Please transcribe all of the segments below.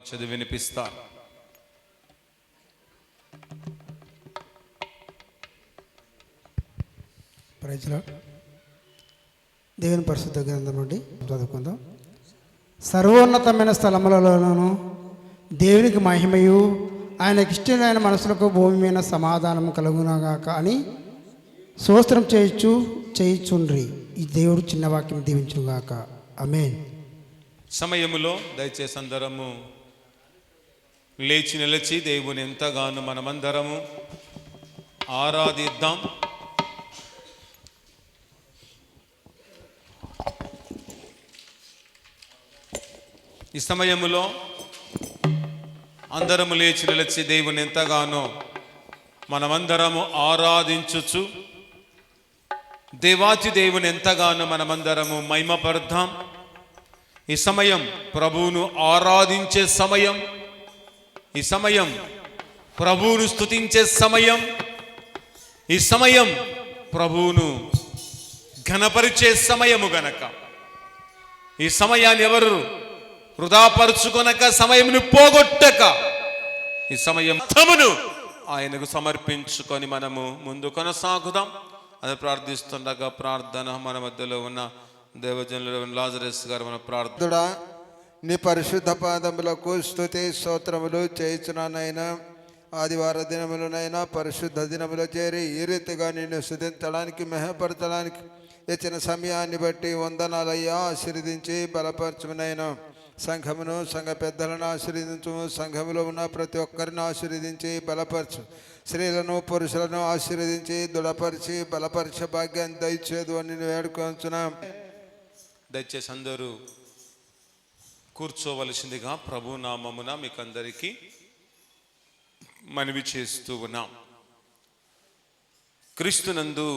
చదివి వినిపిస్తారు. ప్రజలు దేవుని పరిశుద్ధ గ్రంథం నుండి చదువుకుందాం. సర్వోన్నతమైన స్థలములలోనూ దేవునికి మహిమయు ఆయనకి ఇష్టమైన మనసులకు భూమి మీద సమాధానము కలుగునగాక అని స్తోత్రం చేయుచుండ్రి. ఈ దేవుడు చిన్న వాక్యం దీవించుగాక. ఆమేన్. సమయములో దయచేసి అందరము లేచి నిలిచి దేవుని ఎంతగానో మనమందరము ఆరాధిద్దాం. ఈ సమయములో అందరము లేచి నిలిచి దేవుని ఎంతగానో మనమందరము ఆరాధించుచు దేవాతి దేవుని ఎంతగానో మనమందరము మహిమపడదాం. ఈ సమయం ప్రభువును ఆరాధించే సమయం, ఈ సమయం ప్రభువును స్తుతించే సమయం, ఈ సమయం ప్రభువును ఘనపరిచే సమయము గనక ఈ సమయాన్ని ఎవరు వృధాపరుచుకొనక, సమయమును పోగొట్టక ఈ సమయం తమను ఆయనకు సమర్పించుకొని మనము ముందు కొనసాగుదాం. అది ప్రార్థిస్తుండగా ప్రార్థన మన మధ్యలో ఉన్న దేవజనులు లాజరస్ గారు మన ప్రార్థన. నీ పరిశుద్ధ పాదములకు స్తుతి స్తోత్రములు చేయుచున్నానైనా. ఆదివార దినములనైనా పరిశుద్ధ దినములో చేరి ఈ రీతిగా నిన్ను స్తుతించడానికి మహిమపరచడానికి ఇచ్చిన సమయాన్ని బట్టి వందనాలయ్యా. ఆశీర్వదించి బలపరచునైనా. సంఘమును సంఘ పెద్దలను ఆశీర్వదించు. సంఘములో ఉన్న ప్రతి ఒక్కరిని ఆశీర్వదించి బలపరచు. స్త్రీలను పురుషులను ఆశీర్వదించి దృఢపరిచి బలపరిచే భాగ్యాన్ని దయచేదు అని నేను వేడుకొంచున్నా. దయచేసి అందరూ కూర్చోవలసిందిగా ప్రభు నామమున మీకు అందరికీ మనవి చేస్తూ ఉన్నాం. క్రీస్తునందు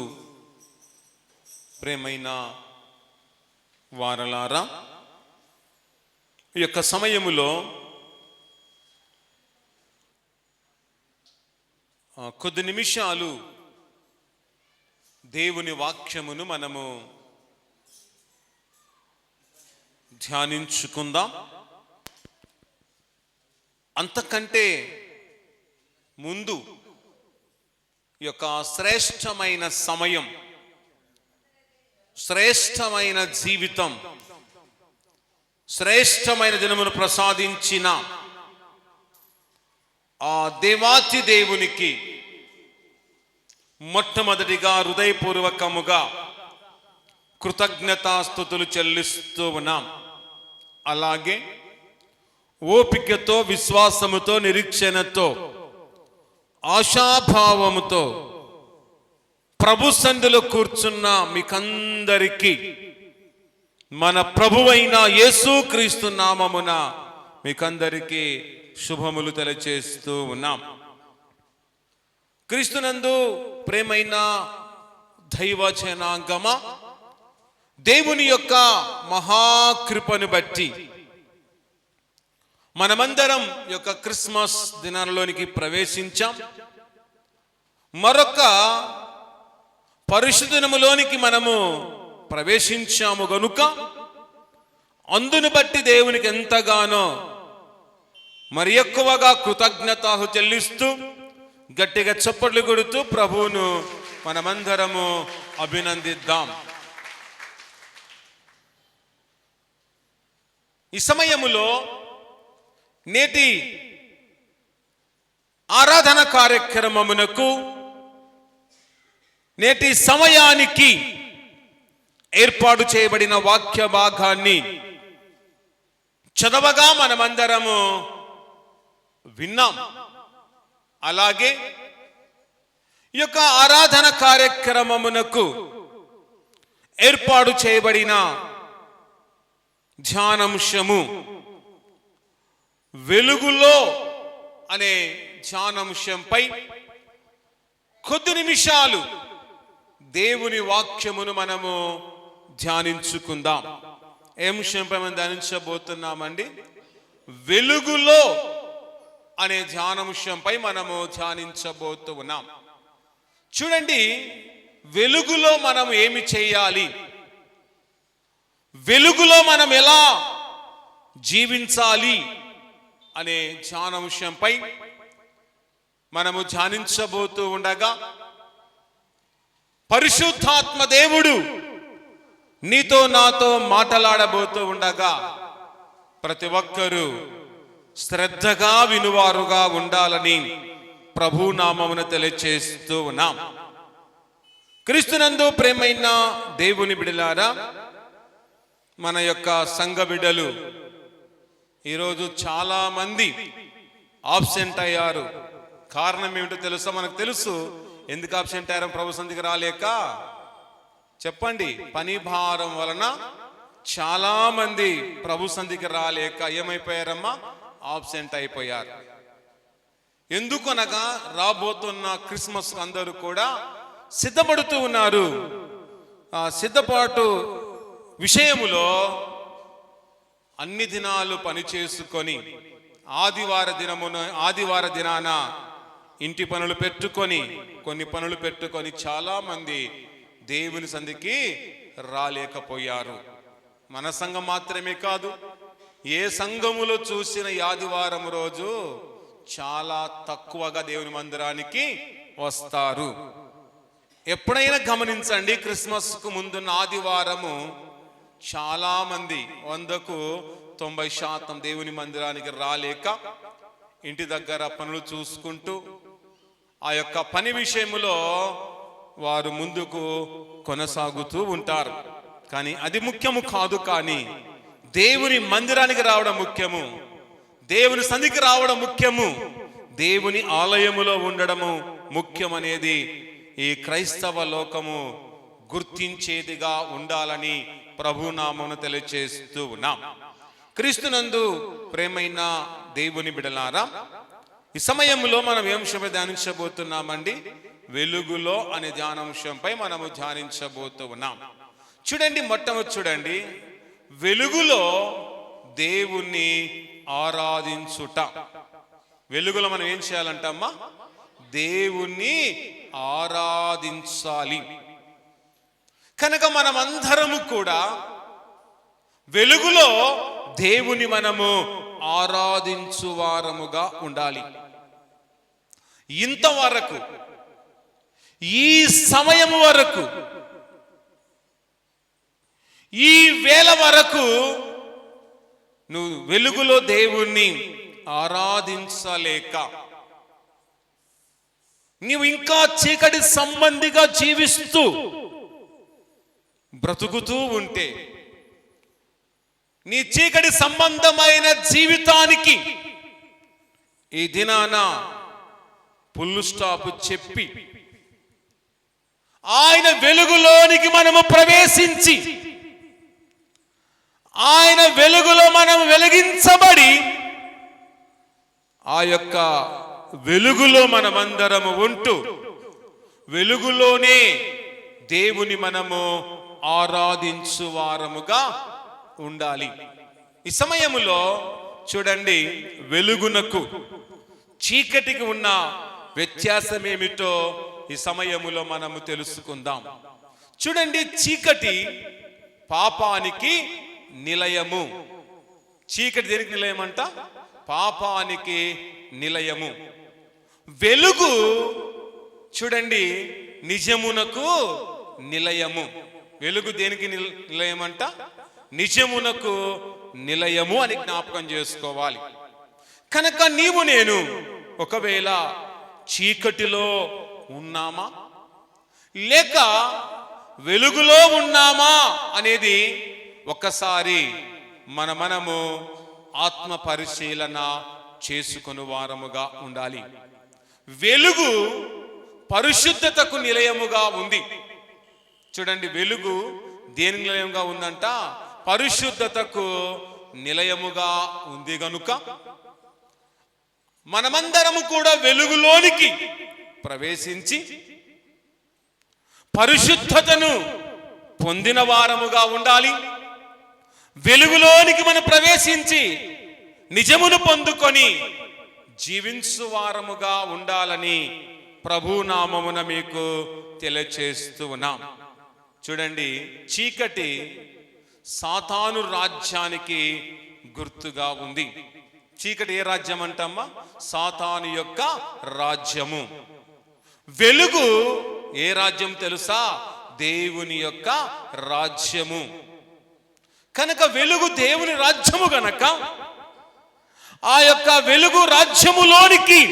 ప్రేమైన వారలారా, ఈ యొక్క సమయములో కొద్ది నిమిషాలు దేవుని వాక్యమును మనము ధ్యానించుకుందాం. అంతకంటే ముందు ఈ యొక్క శ్రేష్టమైన సమయం, శ్రేష్టమైన జీవితం, శ్రేష్టమైన దినమును ప్రసాదించిన ఆ దేవాతి దేవునికి మొట్టమొదటిగా హృదయపూర్వకముగా కృతజ్ఞతాస్తుతులు చెల్లిస్తూ ఉన్నాం. అలాగే ఓపికతో, విశ్వాసముతో, నిరీక్షణతో, ఆశాభావముతో ప్రభు సన్నిధిలో కూర్చున్న మీకందరికీ మన ప్రభువైన యేసుక్రీస్తు నామమున మీకందరికీ శుభములు తెలియచేస్తూ ఉన్నాం. క్రీస్తునందు ప్రేమైన దైవ జనాంగమ, దేవుని యొక్క మహాకృపను బట్టి మనమందరం యొక్క క్రిస్మస్ దినాలలోనికి ప్రవేశించాం. మరొక పరిశుద్ధ దినములోనికి మనము ప్రవేశించాము గనుక అందును బట్టి దేవునికి ఎంతగానో మరి ఎక్కువగా కృతజ్ఞతలు చెల్లిస్తూ గట్టిగా చప్పట్లు కొడుతూ ప్రభువును మనమందరము అభినందిద్దాం. ఈ సమయములో నేటి ఆరాధన కార్యక్రమమునకు, నేటి సమయానికి ఏర్పాటు చేయబడిన వాక్య భాగాన్ని చదవగా మనమందరము విన్నాం. అలాగే ఈ యొక్క ఆరాధన కార్యక్రమమునకు ఏర్పాటు చేయబడిన ధ్యానాంశము వెలుగులో అనే ధ్యానాంశంపై కొద్ది నిమిషాలు దేవుని వాక్యమును మనము ధ్యానించుకుందాం. ఏ అంశంపై మనం ధ్యానించబోతున్నామండి? వెలుగులో అనే ధ్యానాంశంపై మనము ధ్యానించబోతున్నాం. చూడండి, వెలుగులో మనం ఏమి చేయాలి, వెలుగులో మనం ఎలా జీవించాలి అనే ధ్యానాంశంపై మనము ధ్యానించబోతూ ఉండగా, పరిశుద్ధాత్మ దేవుడు నీతో నాతో మాట్లాడబోతూ ఉండగా ప్రతి ఒక్కరూ శ్రద్ధగా వినువారుగా ఉండాలని ప్రభు నామమున తెలియచేస్తూ ఉన్నాం. క్రీస్తునందు ప్రేమైన దేవుని బిడ్డలారా, మన యొక్క సంఘ బిడ్డలు ఈరోజు చాలా మంది ఆబ్సెంట్ అయ్యారు. కారణం ఏమిటో తెలుసా? మనకు తెలుసు ఎందుకు ఆబ్సెంట్ అయ్యారో. ప్రభు సంధికి రాలేక, చెప్పండి. పని భారం వలన చాలా మంది ప్రభు సంధికి రాలేక ఏమైపోయారమ్మా? ఆబ్సెంట్ అయిపోయారు. ఎందుకనగా రాబోతున్న క్రిస్మస్ అందరూ కూడా సిద్ధపడుతూ ఉన్నారు. ఆ సిద్ధపాటు విషయములో అన్ని దినాలు పని చేసుకొని ఆదివార దినాన ఇంటి పనులు పెట్టుకొని, కొన్ని పనులు పెట్టుకొని చాలా మంది దేవుని సంధికి రాలేకపోయారు. మన సంఘం మాత్రమే కాదు, ఏ సంఘములో చూసిన ఆదివారం రోజు చాలా తక్కువగా దేవుని మందిరానికి వస్తారు. ఎప్పుడైనా గమనించండి, క్రిస్మస్ కు ముందున్న ఆదివారము చాలా మంది 100కు 90% దేవుని మందిరానికి రాలేక ఇంటి దగ్గర పనులు చూసుకుంటూ ఆ యొక్క పని విషయంలో వారు ముందుకు కొనసాగుతూ ఉంటారు. కానీ అది ముఖ్యము కాదు. కానీ దేవుని మందిరానికి రావడం ముఖ్యము, దేవుని సన్నిధికి రావడం ముఖ్యము, దేవుని ఆలయములో ఉండడము ముఖ్యమనేది ఈ క్రైస్తవ లోకము గుర్తించేదిగా ఉండాలని ప్రభునామమున తెలియచేస్తూ ఉన్నాం. క్రీస్తునందు ప్రేమైన దేవుని బిడలారా, ఈ సమయంలో మనం ఏం అంశంపై ధ్యానించబోతున్నామండి? వెలుగులో అనే ధ్యానాంశంపై మనము ధ్యానించబోతూ ఉన్నాం. చూడండి, మొట్టమొదటి చూడండి, వెలుగులో దేవుణ్ణి ఆరాధించుట. వెలుగులో మనం ఏం చేయాలంటమ్మా? దేవుణ్ణి ఆరాధించాలి. కనుక మనమందరము కూడా వెలుగులో దేవుని మనము ఆరాధించువారముగా ఉండాలి. ఇంతవరకు, ఈ సమయం వరకు, ఈ వేళ వరకు నువ్వు వెలుగులో దేవుణ్ణి ఆరాధించలేక నీవు ఇంకా చీకటి సంబంధిగా జీవిస్తూ బ్రతుకుతూ ఉంటే, నీ చీకటి సంబంధమైన జీవితానికి ఈ దినాన ఫుల్ స్టాప్ చెప్పి ఆయన వెలుగులోనికి మనము ప్రవేశించి, ఆయన వెలుగులో మనం వెలిగించబడి, ఆ యొక్క వెలుగులో మనమందరము ఉంటూ వెలుగులోనే దేవుని మనము ఆరాధించువారముగా ఉండాలి. ఈ సమయములో చూడండి, వెలుగునకు చీకటికి ఉన్న వ్యత్యాసం ఏమిటో ఈ సమయములో మనము తెలుసుకుందాం. చూడండి, చీకటి పాపానికి నిలయము. చీకటి దేనికి నిలయం అంట? పాపానికి నిలయము. వెలుగు చూడండి, నిజమునకు నిలయము. వెలుగు దేనికి నిలయమంట? నిజమునకు నిలయము అని జ్ఞాపకం చేసుకోవాలి. కనుక నీవు నేను ఒకవేళ చీకటిలో ఉన్నామా లేక వెలుగులో ఉన్నామా అనేది ఒకసారి మనము ఆత్మ పరిశీలన చేసుకుని వారముగా ఉండాలి. వెలుగు పరిశుద్ధతకు నిలయముగా ఉంది. చూడండి, వెలుగు దేని నిలయంగా ఉందంట? పరిశుద్ధతకు నిలయముగా ఉంది. గనుక మనమందరము కూడా వెలుగులోనికి ప్రవేశించి పరిశుద్ధతను పొందిన వారముగా ఉండాలి. వెలుగులోనికి మనం ప్రవేశించి నిజమును పొందుకొని జీవించు వారముగా ఉండాలని ప్రభునామమున మీకు తెలియచేస్తూ ఉన్నాం. చూడండి, చీకటి సాతాను రాజ్యానికి గుర్తుగా ఉంది. చీకటి ఏ రాజ్యం అంటమ్మా? సాతాను యొక్క రాజ్యము. వెలుగు ఏ రాజ్యం తెలుసా? దేవుని యొక్క రాజ్యము. కనుక వెలుగు దేవుని రాజ్యము గనక ఆ యొక్క వెలుగు రాజ్యములోనికి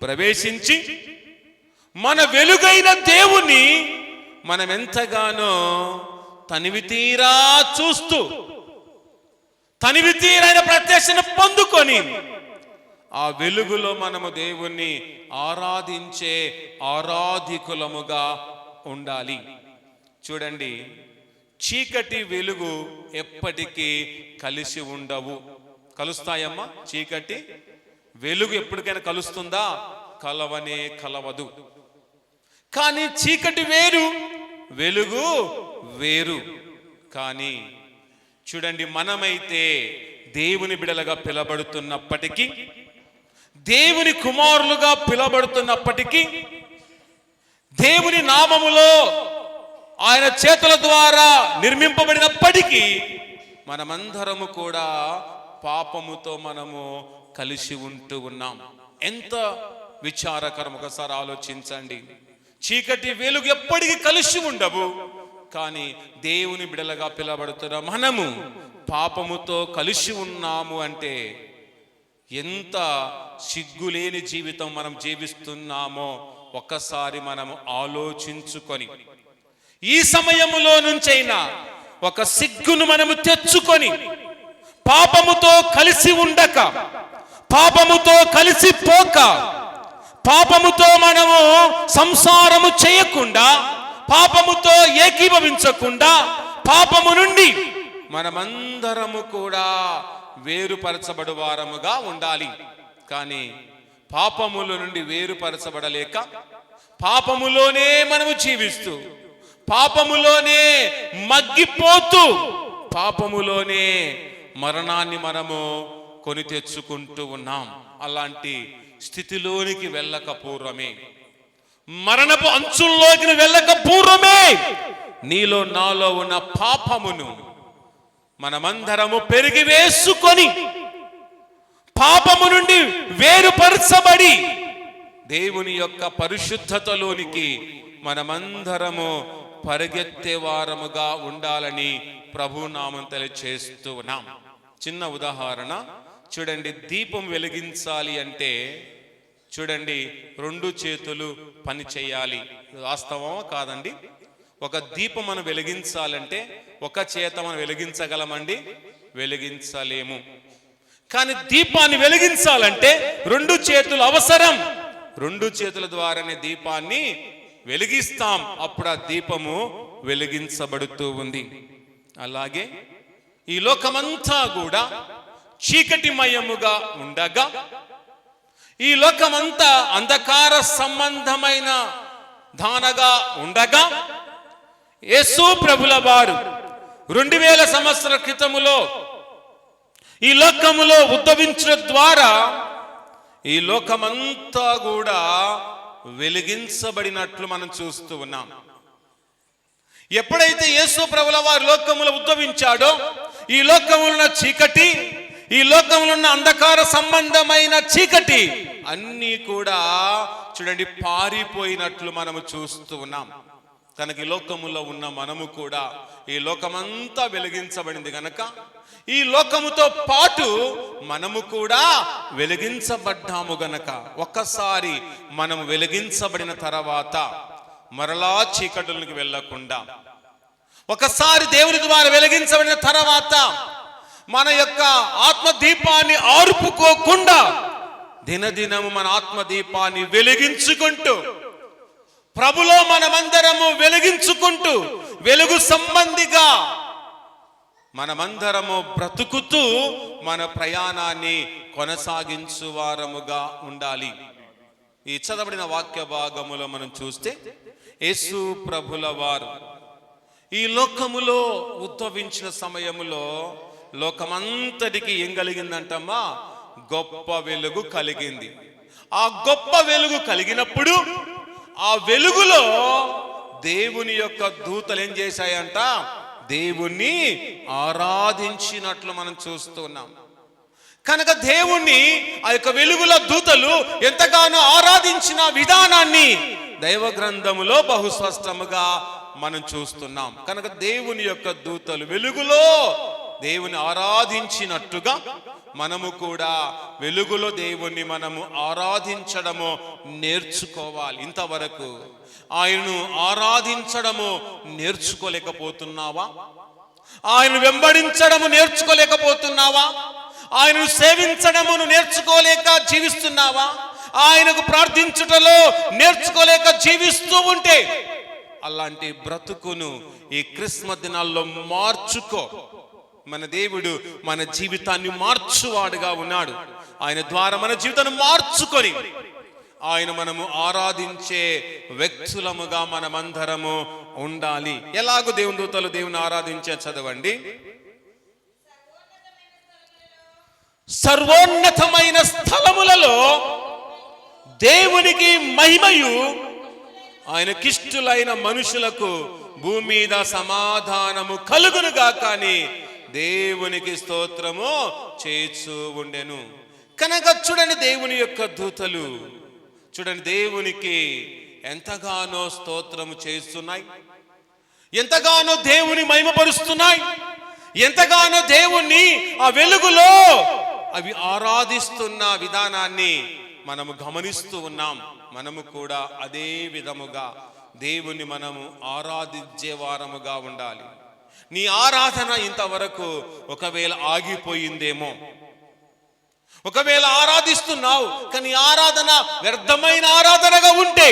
ప్రవేశించి మన వెలుగైన దేవుని మనం ఎంతగానో తనివితీరా చూస్తూ తనివితీరైన ప్రత్యక్షను పొందుకొని ఆ వెలుగులో మనము దేవుణ్ణి ఆరాధించే ఆరాధికులముగా ఉండాలి. చూడండి, చీకటి వెలుగు ఎప్పటికీ కలిసి ఉండవు. కలుస్తాయమ్మా? చీకటి వెలుగు ఎప్పటికైనా కలుస్తుందా? కలవనే కలవదు. కానీ చీకటి వేరు, వెలుగు వేరు. కానీ చూడండి, మనమైతే దేవుని బిడలుగా పిలబడుతున్నప్పటికీ, దేవుని కుమారులుగా పిలబడుతున్నప్పటికీ, దేవుని నామములో ఆయన చేతుల ద్వారా నిర్మింపబడినప్పటికీ మనమందరము కూడా పాపముతో మనము కలిసి ఉంటూ ఉన్నాం. ఎంత విచారకరం! ఒకసారి ఆలోచించండి. చీకటి వెలుగు ఎప్పటికీ కలిసి ఉండవు. కానీ దేవుని బిడలుగా పిలబడుతున్న మనము పాపముతో కలిసి ఉన్నాము అంటే ఎంత సిగ్గులేని జీవితం మనం జీవిస్తున్నామో ఒక్కసారి మనము ఆలోచించుకొని, ఈ సమయములో నుంచైనా ఒక సిగ్గును మనము తెచ్చుకొని, పాపముతో కలిసి ఉండక, పాపముతో కలిసి పోక, పాపముతో మనము సంసారము చేయకుండా, పాపముతో ఏకీభవించకుండా, పాపము నుండి మనమందరము కూడా వేరుపరచబడు వారముగా ఉండాలి. కానీ పాపముల నుండి వేరుపరచబడలేక పాపములోనే మనము జీవిస్తూ, పాపములోనే మగ్గిపోతూ, పాపములోనే మరణాన్ని మనము కొని తెచ్చుకుంటూ ఉన్నాం. అలాంటి స్థితిలోనికి వెళ్ళక పూర్వమే, మరణపు అంచుల్లోకి వెళ్ళక పూర్వమే నీలో నాలో ఉన్న పాపమును మనమందరము పెరిగి వేసుకొని, పాపము నుండి వేరుపరచబడి దేవుని యొక్క పరిశుద్ధతలోనికి మనమందరము పరిగెత్తే వారముగా ఉండాలని ప్రభునామం తెలియచేస్తూ ఉన్నాం. చిన్న ఉదాహరణ చూడండి. దీపం వెలిగించాలి అంటే చూడండి, 2 చేతులు పని చేయాలి. వాస్తవమా కాదండి? ఒక దీపం మనం వెలిగించాలంటే ఒక చేత మనం వెలిగించగలమండి? వెలిగించలేము. కానీ దీపాన్ని వెలిగించాలంటే 2 చేతులు అవసరం. 2 చేతుల ద్వారానే దీపాన్ని వెలిగిస్తాం. అప్పుడు ఆ దీపము వెలిగించబడుతూ ఉంది. అలాగే ఈ లోకమంతా కూడా చీకటిమయముగా ఉండగా, ఈ లోకమంతా అంధకార సంబంధమైన దానగా ఉండగా, యేసు ప్రభుల వారు 2000 సంవత్సరాల క్రితములో ఈ లోకములో ఉద్భవించడం ద్వారా ఈ లోకమంతా కూడా వెలిగించబడినట్లు మనం చూస్తూ ఉన్నాం. ఎప్పుడైతే యేసు ప్రభుల వారు లోకములో ఉద్భవించాడో, ఈ లోకములో ఉన్న చీకటి, ఈ లోకములో ఉన్న అంధకార సంబంధమైన చీకటి అన్నీ కూడా చూడండి పారిపోయినట్లు మనము చూస్తూ ఉన్నాం. కనుక ఈ లోకములో ఉన్న మనము కూడా ఈ లోకమంతా వెలిగించబడింది కనుక ఈ లోకముతో పాటు మనము కూడా వెలిగించబడ్డాము గనక ఒక్కసారి మనం వెలిగించబడిన తర్వాత మరలా చీకటులకు వెళ్ళకుండా, ఒకసారి దేవుని ద్వారా వెలిగించబడిన తర్వాత మన యొక్క ఆత్మదీపాన్ని ఆర్పుకోకుండా దినదినము మన ఆత్మదీపాన్ని వెలిగించుకుంటూ, ప్రభులో మనమందరము వెలిగించుకుంటూ, వెలుగు సంబంధిగా మనమందరము బ్రతుకుతూ మన ప్రయాణాన్ని కొనసాగించువారముగా ఉండాలి. ఈ చదవబడిన వాక్య భాగములో మనం చూస్తే యేసు ప్రభుల వారు ఈ లోకములో ఉద్భవించిన సమయములో లోకమంతటికి ఏం కలిగిందంటమ్మా? గొప్ప వెలుగు కలిగింది. ఆ గొప్ప వెలుగు కలిగినప్పుడు ఆ వెలుగులో దేవుని యొక్క దూతలు ఏం చేశాయంట? దేవుణ్ణి ఆరాధించినట్లు మనం చూస్తున్నాం. కనుక దేవుణ్ణి ఆ యొక్క వెలుగుల దూతలు ఎంతగానో ఆరాధించిన విధానాన్ని దైవ గ్రంథములో బహుస్పష్టముగా మనం చూస్తున్నాం. కనుక దేవుని యొక్క దూతలు వెలుగులో దేవుని ఆరాధించినట్టుగా మనము కూడా వెలుగులో దేవుణ్ణి మనము ఆరాధించడము నేర్చుకోవాలి. ఇంతవరకు ఆయనను ఆరాధించడము నేర్చుకోలేకపోతున్నావా? ఆయన వెంబడించడము నేర్చుకోలేకపోతున్నావా? ఆయనను సేవించడమును నేర్చుకోలేక జీవిస్తున్నావా? ఆయనకు ప్రార్థించుటలో నేర్చుకోలేక జీవిస్తూ ఉంటే అలాంటి బ్రతుకును ఈ క్రిస్మస్ దినాల్లో మార్చుకో. మన దేవుడు మన జీవితాన్ని మార్చువాడుగా ఉన్నాడు. ఆయన ద్వారా మన జీవితాన్ని మార్చుకొని ఆయన మనము ఆరాధించే వ్యక్తులముగా మనమందరము ఉండాలి. ఎలాగో దేవుని దూతలు దేవుని ఆరాధించే చదవండి. సర్వోన్నతమైన స్థలములలో దేవునికి మహిమయు ఆయనకిష్టులైన మనుషులకు భూమి మీద సమాధానము కలుగునుగా కానీ దేవునికి స్తోత్రము చేస్తూ ఉండెను. కనుక చూడండి, దేవుని యొక్క దూతలు చూడండి దేవునికి ఎంతగానో స్తోత్రము చేస్తున్నాయి, ఎంతగానో దేవుని మహిమపరుస్తున్నాయి, ఎంతగానో దేవుణ్ణి ఆ వెలుగులో అవి ఆరాధిస్తున్న విధానాన్ని మనము గమనిస్తూ ఉన్నాం. మనము కూడా అదే విధముగా దేవుని మనము ఆరాధించే వారముగా ఉండాలి. నీ ఆరాధన ఇంతవరకు ఒకవేళ ఆగిపోయిందేమో, ఒకవేళ ఆరాధిస్తున్నావు కానీ ఆరాధన వ్యర్థమైన ఆరాధనగా ఉంటే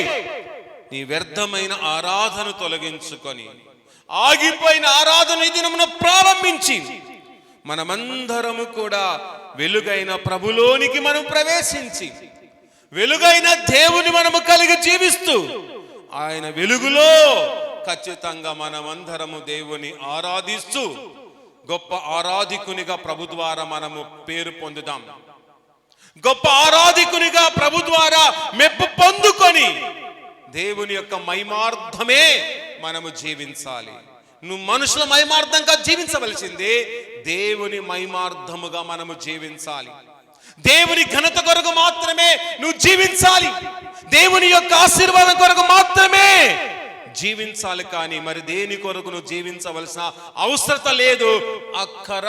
నీ వ్యర్థమైన ఆరాధన తొలగించుకొని ఆగిపోయిన ఆరాధన ఈ దినమున ప్రారంభించి మనమందరము కూడా వెలుగైన ప్రభులోనికి మనం ప్రవేశించి వెలుగైన దేవుని మనము కలిగి జీవిస్తూ ఆయన వెలుగులో ఖచ్చితంగా మనమందరము దేవుని ఆరాధిస్తూ గొప్ప ఆరాధికునిగా ప్రభు ద్వారా మనము పేరు పొందుదాం. గొప్ప ఆరాధికునిగా ప్రభు ద్వారా మెప్పు పొందుకొని దేవుని యొక్క మహిమార్థమే మనము జీవించాలి. నువ్వు మనుషుల మహిమార్థంగా జీవించవలసిందే, దేవుని మహిమార్థముగా మనము జీవించాలి. దేవుని ఘనత కొరకు మాత్రమే నువ్వు జీవించాలి. దేవుని యొక్క ఆశీర్వాదం కొరకు మాత్రమే జీవించాలి. కానీ మరి దేని కొరకు నువ్వు జీవించవలసిన అవసరత లేదు, అక్కర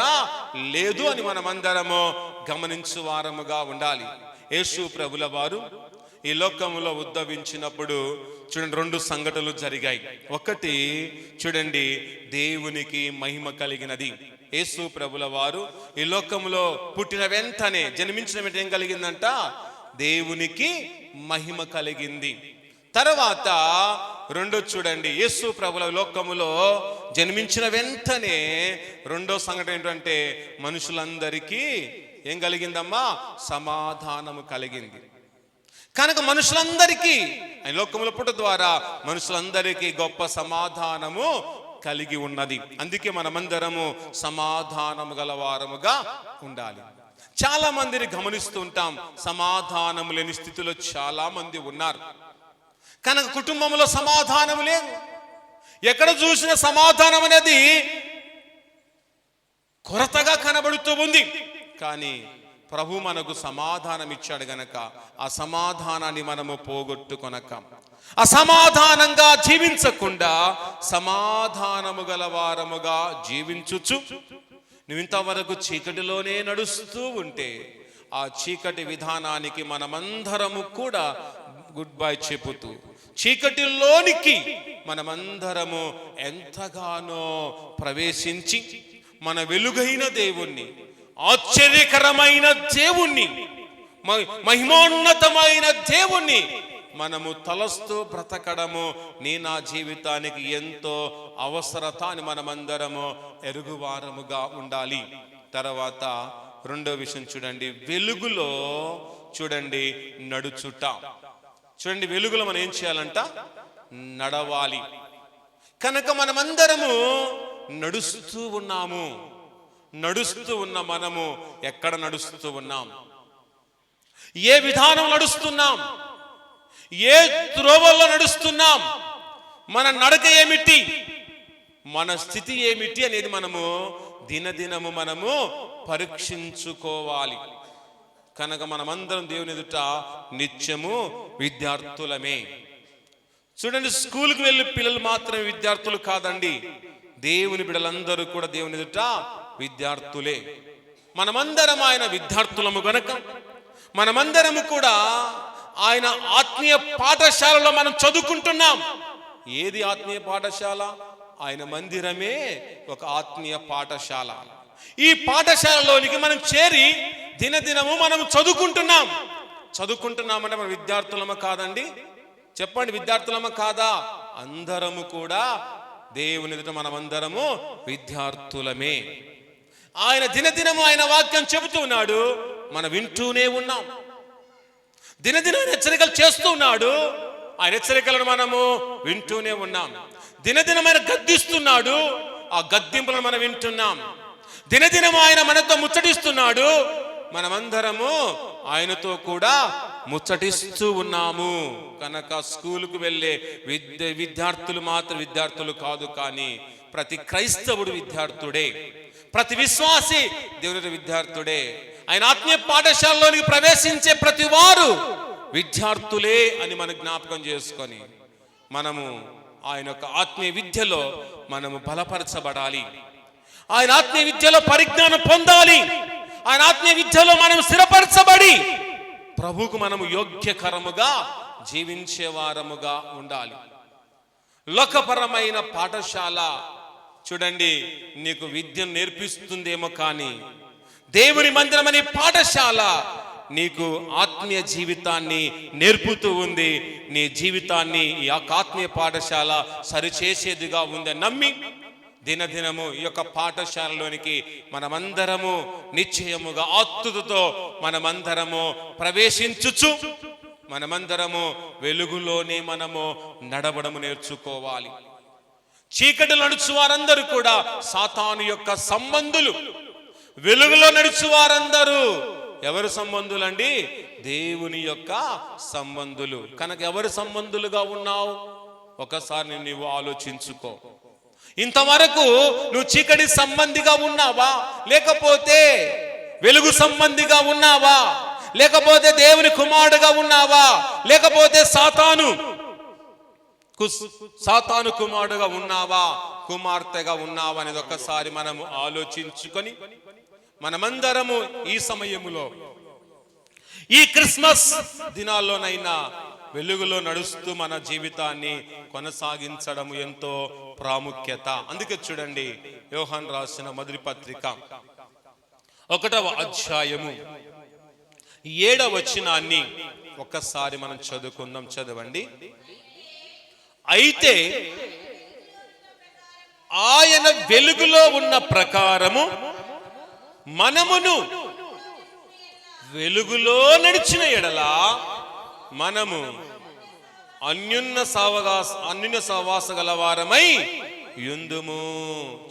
లేదు అని మనమందరము గమనించు వారముగా ఉండాలి. యేసు ప్రభుల వారు ఈ లోకములో ఉద్భవించినప్పుడు చూడండి 2 సంఘటనలు జరిగాయి. ఒకటి చూడండి, దేవునికి మహిమ కలిగినది. యేసు ప్రభుల వారు ఈ లోకములో పుట్టిన వెంటనే జన్మించిన వెంటనే ఏం కలిగిందంట? దేవునికి మహిమ కలిగింది. తర్వాత రెండో చూడండి, యేసు ప్రభుల లోకములో జన్మించిన వెంటనే రెండో సంఘటన ఏంటంటే మనుషులందరికీ ఏం కలిగిందమ్మా? సమాధానము కలిగింది. కనుక మనుషులందరికీ ఆయన లోకముల పుట్ట ద్వారా మనుషులందరికీ గొప్ప సమాధానము కలిగి ఉన్నది. అందుకే మనమందరము సమాధానము గలవారముగా ఉండాలి. చాలా మందిని గమనిస్తూ ఉంటాం, సమాధానం లేని స్థితిలో చాలా మంది ఉన్నారు. కనుక కుటుంబంలో సమాధానం లేదు. ఎక్కడ చూసిన సమాధానం అనేది కొరతగా కనబడుతూ ఉంది. కానీ ప్రభు మనకు సమాధానం ఇచ్చాడు గనక ఆ సమాధానాన్ని మనము పోగొట్టుకొనక, అసమాధానంగా జీవించకుండా సమాధానము గలవారముగా జీవించుచు నువ్వు ఇంతవరకు చీకటిలోనే నడుస్తూ ఉంటే ఆ చీకటి విధానానికి మనమందరము కూడా గుడ్ బై చెబుతూ చీకటిలోనికి మనమందరము ఎంతగానో ప్రవేశించి మన వెలుగైన దేవుణ్ణి, ఆశ్చర్యకరమైన దేవుణ్ణి, మహిమోన్నతమైన దేవుణ్ణి మనము తలస్తూ బ్రతకడము నా జీవితానికి ఎంతో అవసరత అని మనమందరము ఎరుగువారముగా ఉండాలి. తర్వాత రెండో విషయం చూడండి, వెలుగులో చూడండి నడుచుట. చూడండి, వెలుగులో మనం ఏం చేయాలంట? నడవాలి. కనుక మనమందరము నడుస్తూ ఉన్నాము. నడుస్తూ ఉన్న మనము ఎక్కడ నడుస్తూ ఉన్నాం? ఏ విధానం నడుస్తున్నాం? ఏ త్రోవల్లో నడుస్తున్నాం? మన నడక ఏమిటి? మన స్థితి ఏమిటి అనేది మనము దినదినము మనము పరీక్షించుకోవాలి. కనుక మనమందరం దేవుని ఎదుట నిత్యము విద్యార్థులమే. చూడండి, స్కూల్కి వెళ్ళే పిల్లలు మాత్రమే విద్యార్థులు కాదండి, దేవుని బిడ్డలందరూ కూడా దేవుని ఎదుట విద్యార్థులే. మనమందరం ఆయన విద్యార్థులము గనక మనమందరము కూడా ఆయన ఆత్మీయ పాఠశాలలో మనం చదువుకుంటున్నాం. ఏది ఆత్మీయ పాఠశాల? ఆయన మందిరమే ఒక ఆత్మీయ పాఠశాల. ఈ పాఠశాలలోనికి మనం చేరి దినదినము మనం చదువుకుంటున్నామంటే మనం విద్యార్థులమా కాదండి? చెప్పండి, విద్యార్థులమా కాదా? అందరము కూడా దేవుని ఎదుట మనమందరము విద్యార్థులమే. ఆయన దినదినము ఆయన వాక్యం చెబుతున్నాడు, మనం వింటూనే ఉన్నాం. దినదిన హెచ్చరికలు చేస్తున్నాడు, ఆయన హెచ్చరికలను మనము వింటూనే ఉన్నాం. దినదినమైన గద్దిస్తున్నాడు, ఆ గద్దింపులను మనం వింటున్నాం. దినదినము ఆయన మనతో ముచ్చటిస్తున్నాడు, మనమందరము ఆయనతో కూడా ముచ్చటిస్తూ ఉన్నాము. కనుక స్కూలుకు వెళ్ళే విద్యార్థులు మాత్రం విద్యార్థులు కాదు, కానీ ప్రతి క్రైస్తవుడు విద్యార్థుడే, ప్రతి విశ్వాసి దేవుని విద్యార్థుడే. ఆయన ఆత్మీయ పాఠశాలలోనికి ప్రవేశించే ప్రతి వారు విద్యార్థులే అని మనం జ్ఞాపకం చేసుకొని మనము ఆయన యొక్క ఆత్మీయ విద్యలో మనము బలపరచబడాలి. ఆయన ఆత్మీయ విద్యలో పరిజ్ఞానం పొందాలి. ఆయన ఆత్మీయ విద్యలో మనం స్థిరపరచబడి ప్రభువుకు మనము యోగ్యకరముగా జీవించే వారముగా ఉండాలి. లోకపరమైన పాఠశాల చూడండి నీకు విద్యను నేర్పిస్తుందేమో, కానీ దేవుని మందిరం అనే పాఠశాల నీకు ఆత్మీయ జీవితాన్ని నేర్పుతూ ఉంది. నీ జీవితాన్ని ఈ ఆత్మీయ పాఠశాల సరిచేసేదిగా ఉందని నమ్మి దినదినము ఈ యొక్క పాఠశాలలోనికి మనమందరము నిశ్చయముగా ఆతురతతో మనమందరము ప్రవేశించుచు మనమందరము వెలుగులోనే మనము నడవడము నేర్చుకోవాలి. చీకటిలో నడుచు వారందరూ కూడా సాతాను యొక్క సంబంధులు. వెలుగులో నడుచు వారందరూ ఎవరు సంబంధులండి? దేవుని యొక్క సంబంధులు. కనుక ఎవరు సంబంధులుగా ఉన్నావు? ఒకసారి నీవు ఆలోచించుకో. ఇంతవరకు నువ్వు చీకటి సంబంధిగా ఉన్నావా, లేకపోతే వెలుగు సంబంధిగా ఉన్నావా, లేకపోతే దేవుని కుమారుడుగా ఉన్నావా, లేకపోతే సాతాను కుమారుడుగా ఉన్నావా, కుమార్తెగా ఉన్నావా అనేది ఒక్కసారి మనము ఆలోచించుకొని మనమందరము ఈ సమయములో ఈ క్రిస్మస్ దినాల్లోనైనా వెలుగులో నడుస్తూ మన జీవితాన్ని కొనసాగించడం ఎంతో ప్రాముఖ్యత. అందుకే చూడండి, యోహాను రాసిన మొదటి పత్రిక 1వ అధ్యాయము 7వ వచనాన్ని ఒక్కసారి మనం చదువుకుందాం. చదవండి. అయితే ఆయన వెలుగులో ఉన్న ప్రకారము మనమును వెలుగులో నడిచిన ఎడల మనము అన్యున్న సహవాస గలవారమై యుందుము.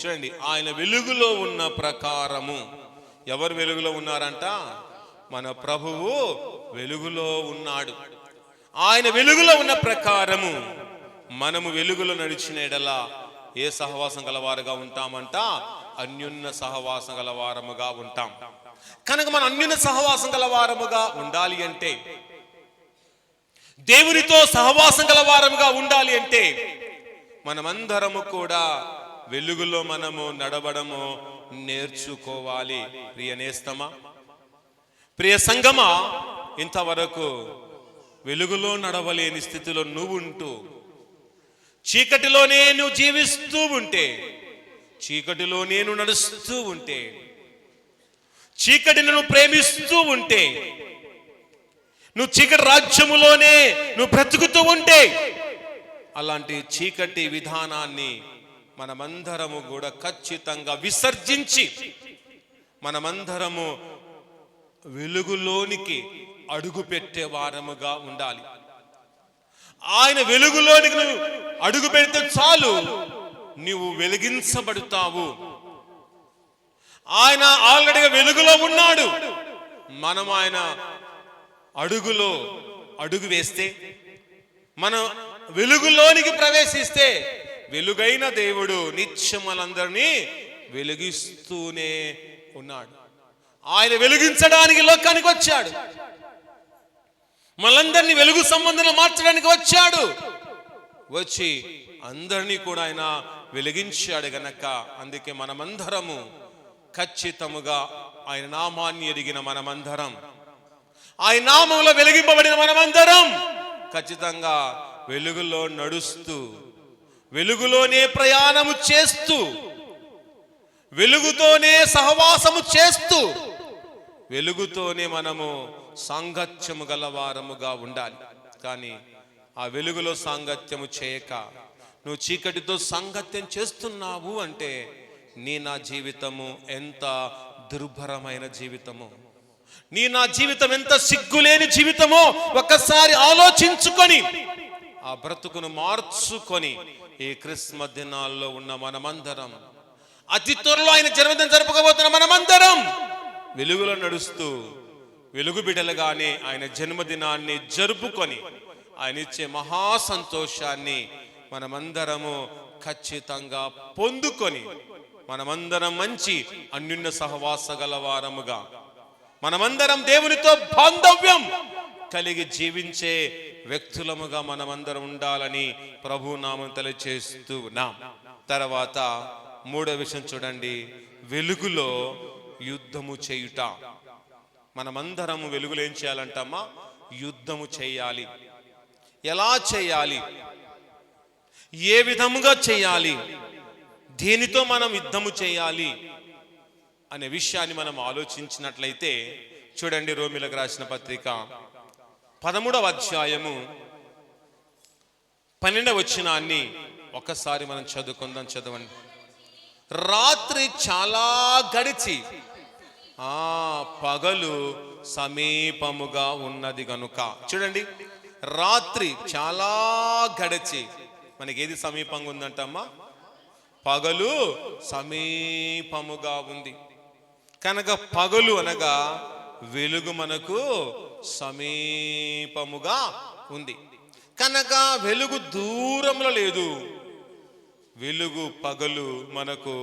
చూడండి, ఆయన వెలుగులో ఉన్న ప్రకారము. ఎవరు వెలుగులో ఉన్నారంట? మన ప్రభువు వెలుగులో ఉన్నాడు. ఆయన వెలుగులో ఉన్న ప్రకారము మనము వెలుగులో నడిచిన ఎడల ఏ సహవాసం గలవారుగా ఉంటామంట? అన్యున్న సహవాసం గలవారముగా ఉంటాం. కనుక మనం అన్యున్న సహవాసం గలవారముగా ఉండాలి అంటే, దేవునితో సహవాసం గలవారముగా ఉండాలి అంటే మనమందరము కూడా వెలుగులో మనము నడవడము నేర్చుకోవాలి. ప్రియ నేస్తమా, ప్రియ సంగమా, ఇంతవరకు వెలుగులో నడవలేని స్థితిలో నువ్వు ఉంటూ చీకటిలోనే నువ్వు జీవిస్తూ ఉంటే, చీకటిలో నేను నడుస్తూ ఉంటే, చీకటిని నువ్వు ప్రేమిస్తూ ఉంటే, నువ్వు చీకటి రాజ్యములోనే నువ్వు బ్రతుకుతూ ఉంటే, అలాంటి చీకటి విధానాన్ని మనమందరము కూడా ఖచ్చితంగా విసర్జించి మనమందరము వెలుగులోనికి అడుగు పెట్టే వారముగా ఉండాలి. ఆయన వెలుగులోనికి నువ్వు అడుగు పెడితే చాలు, నువ్వు వెలిగించబడతావు. ఆయన ఆల్రెడీగా వెలుగులో ఉన్నాడు. మనం ఆయన అడుగులో అడుగు వేస్తే, మనం వెలుగులోనికి ప్రవేశిస్తే, వెలుగైన దేవుడు నిత్యం మనందరినీ వెలిగిస్తూనే ఉన్నాడు. ఆయన వెలిగించడానికి లోకానికి వచ్చాడు. మనందరినీ వెలుగు సంబంధంలో మార్చడానికి వచ్చాడు. వచ్చి అందరినీ కూడా ఆయన వెలిగించాడు గనక అందుకే మనమందరము ఖచ్చితముగా ఆయన నామాన్ని ఎరిగిన మనమందరం, ఆయన నామంలో వెలిగింపబడిన మనమందరం ఖచ్చితంగా వెలుగులో నడుస్తూ, వెలుగులోనే ప్రయాణము చేస్తూ, వెలుగుతోనే సహవాసము చేస్తూ, వెలుగుతోనే మనము సాంగత్యము గలవారముగా ఉండాలి. కానీ ఆ వెలుగులో సాంగత్యము చేయక నువ్వు చీకటితో సాంగత్యం చేస్తున్నావు అంటే నా జీవితము ఎంత దుర్భరమైన జీవితము, నా జీవితం ఎంత సిగ్గులేని జీవితమో ఒక్కసారి ఆలోచించుకొని ఆ బ్రతుకును మార్చుకొని ఈ క్రిస్మస్ దినాల్లో ఉన్న మనమందరం, అతి త్వరలో ఆయన జన్మదినం జరుపుకోబోతున్న మనమందరం వెలుగులో నడుస్తూ వెలుగు బిడ్డలుగానే ఆయన జన్మదినాన్ని జరుపుకొని ఆయన ఇచ్చే మహా సంతోషాన్ని మనమందరము ఖచ్చితంగా పొందుకొని మనమందరం మంచి అన్యోన్య సహవాస గలవారముగా, మనమందరం దేవునితో బాంధవ్యం కలిగి జీవించే వ్యక్తులముగా మనమందరం ఉండాలని ప్రభు నామం తెలియజేస్తూ ఉన్నాం. తర్వాత మూడో విషయం చూడండి, వెలుగులో యుద్ధము చేయుట. మనమందరము వెలుగులో ఏం చేయాలంటమ్మా? యుద్ధము చేయాలి. ఎలా చేయాలి? ఏ విధముగా చేయాలి? దేనితో మనం యుద్ధము చేయాలి అనే విషయాన్ని మనం ఆలోచించినట్లయితే చూడండి, రోమిలకు రాసిన పత్రిక 13వ అధ్యాయము 12వ వచనాన్ని ఒక్కసారి మనం చదువుకుందాం. చదవండి. రాత్రి చాలా గడిచి పగలు సమీపముగా ఉన్నది గనుక. చూడండి, రాత్రి చాలా గడిచి మనకి ఏది సమీపంగా ఉందంటమ్మా? పగలు సమీపముగా ఉంది కనుక పగలు అనగా వెలుగు మనకు సమీపముగా ఉంది కనుక వెలుగు దూరంలో లేదు. వెలుగు పగలు మనకు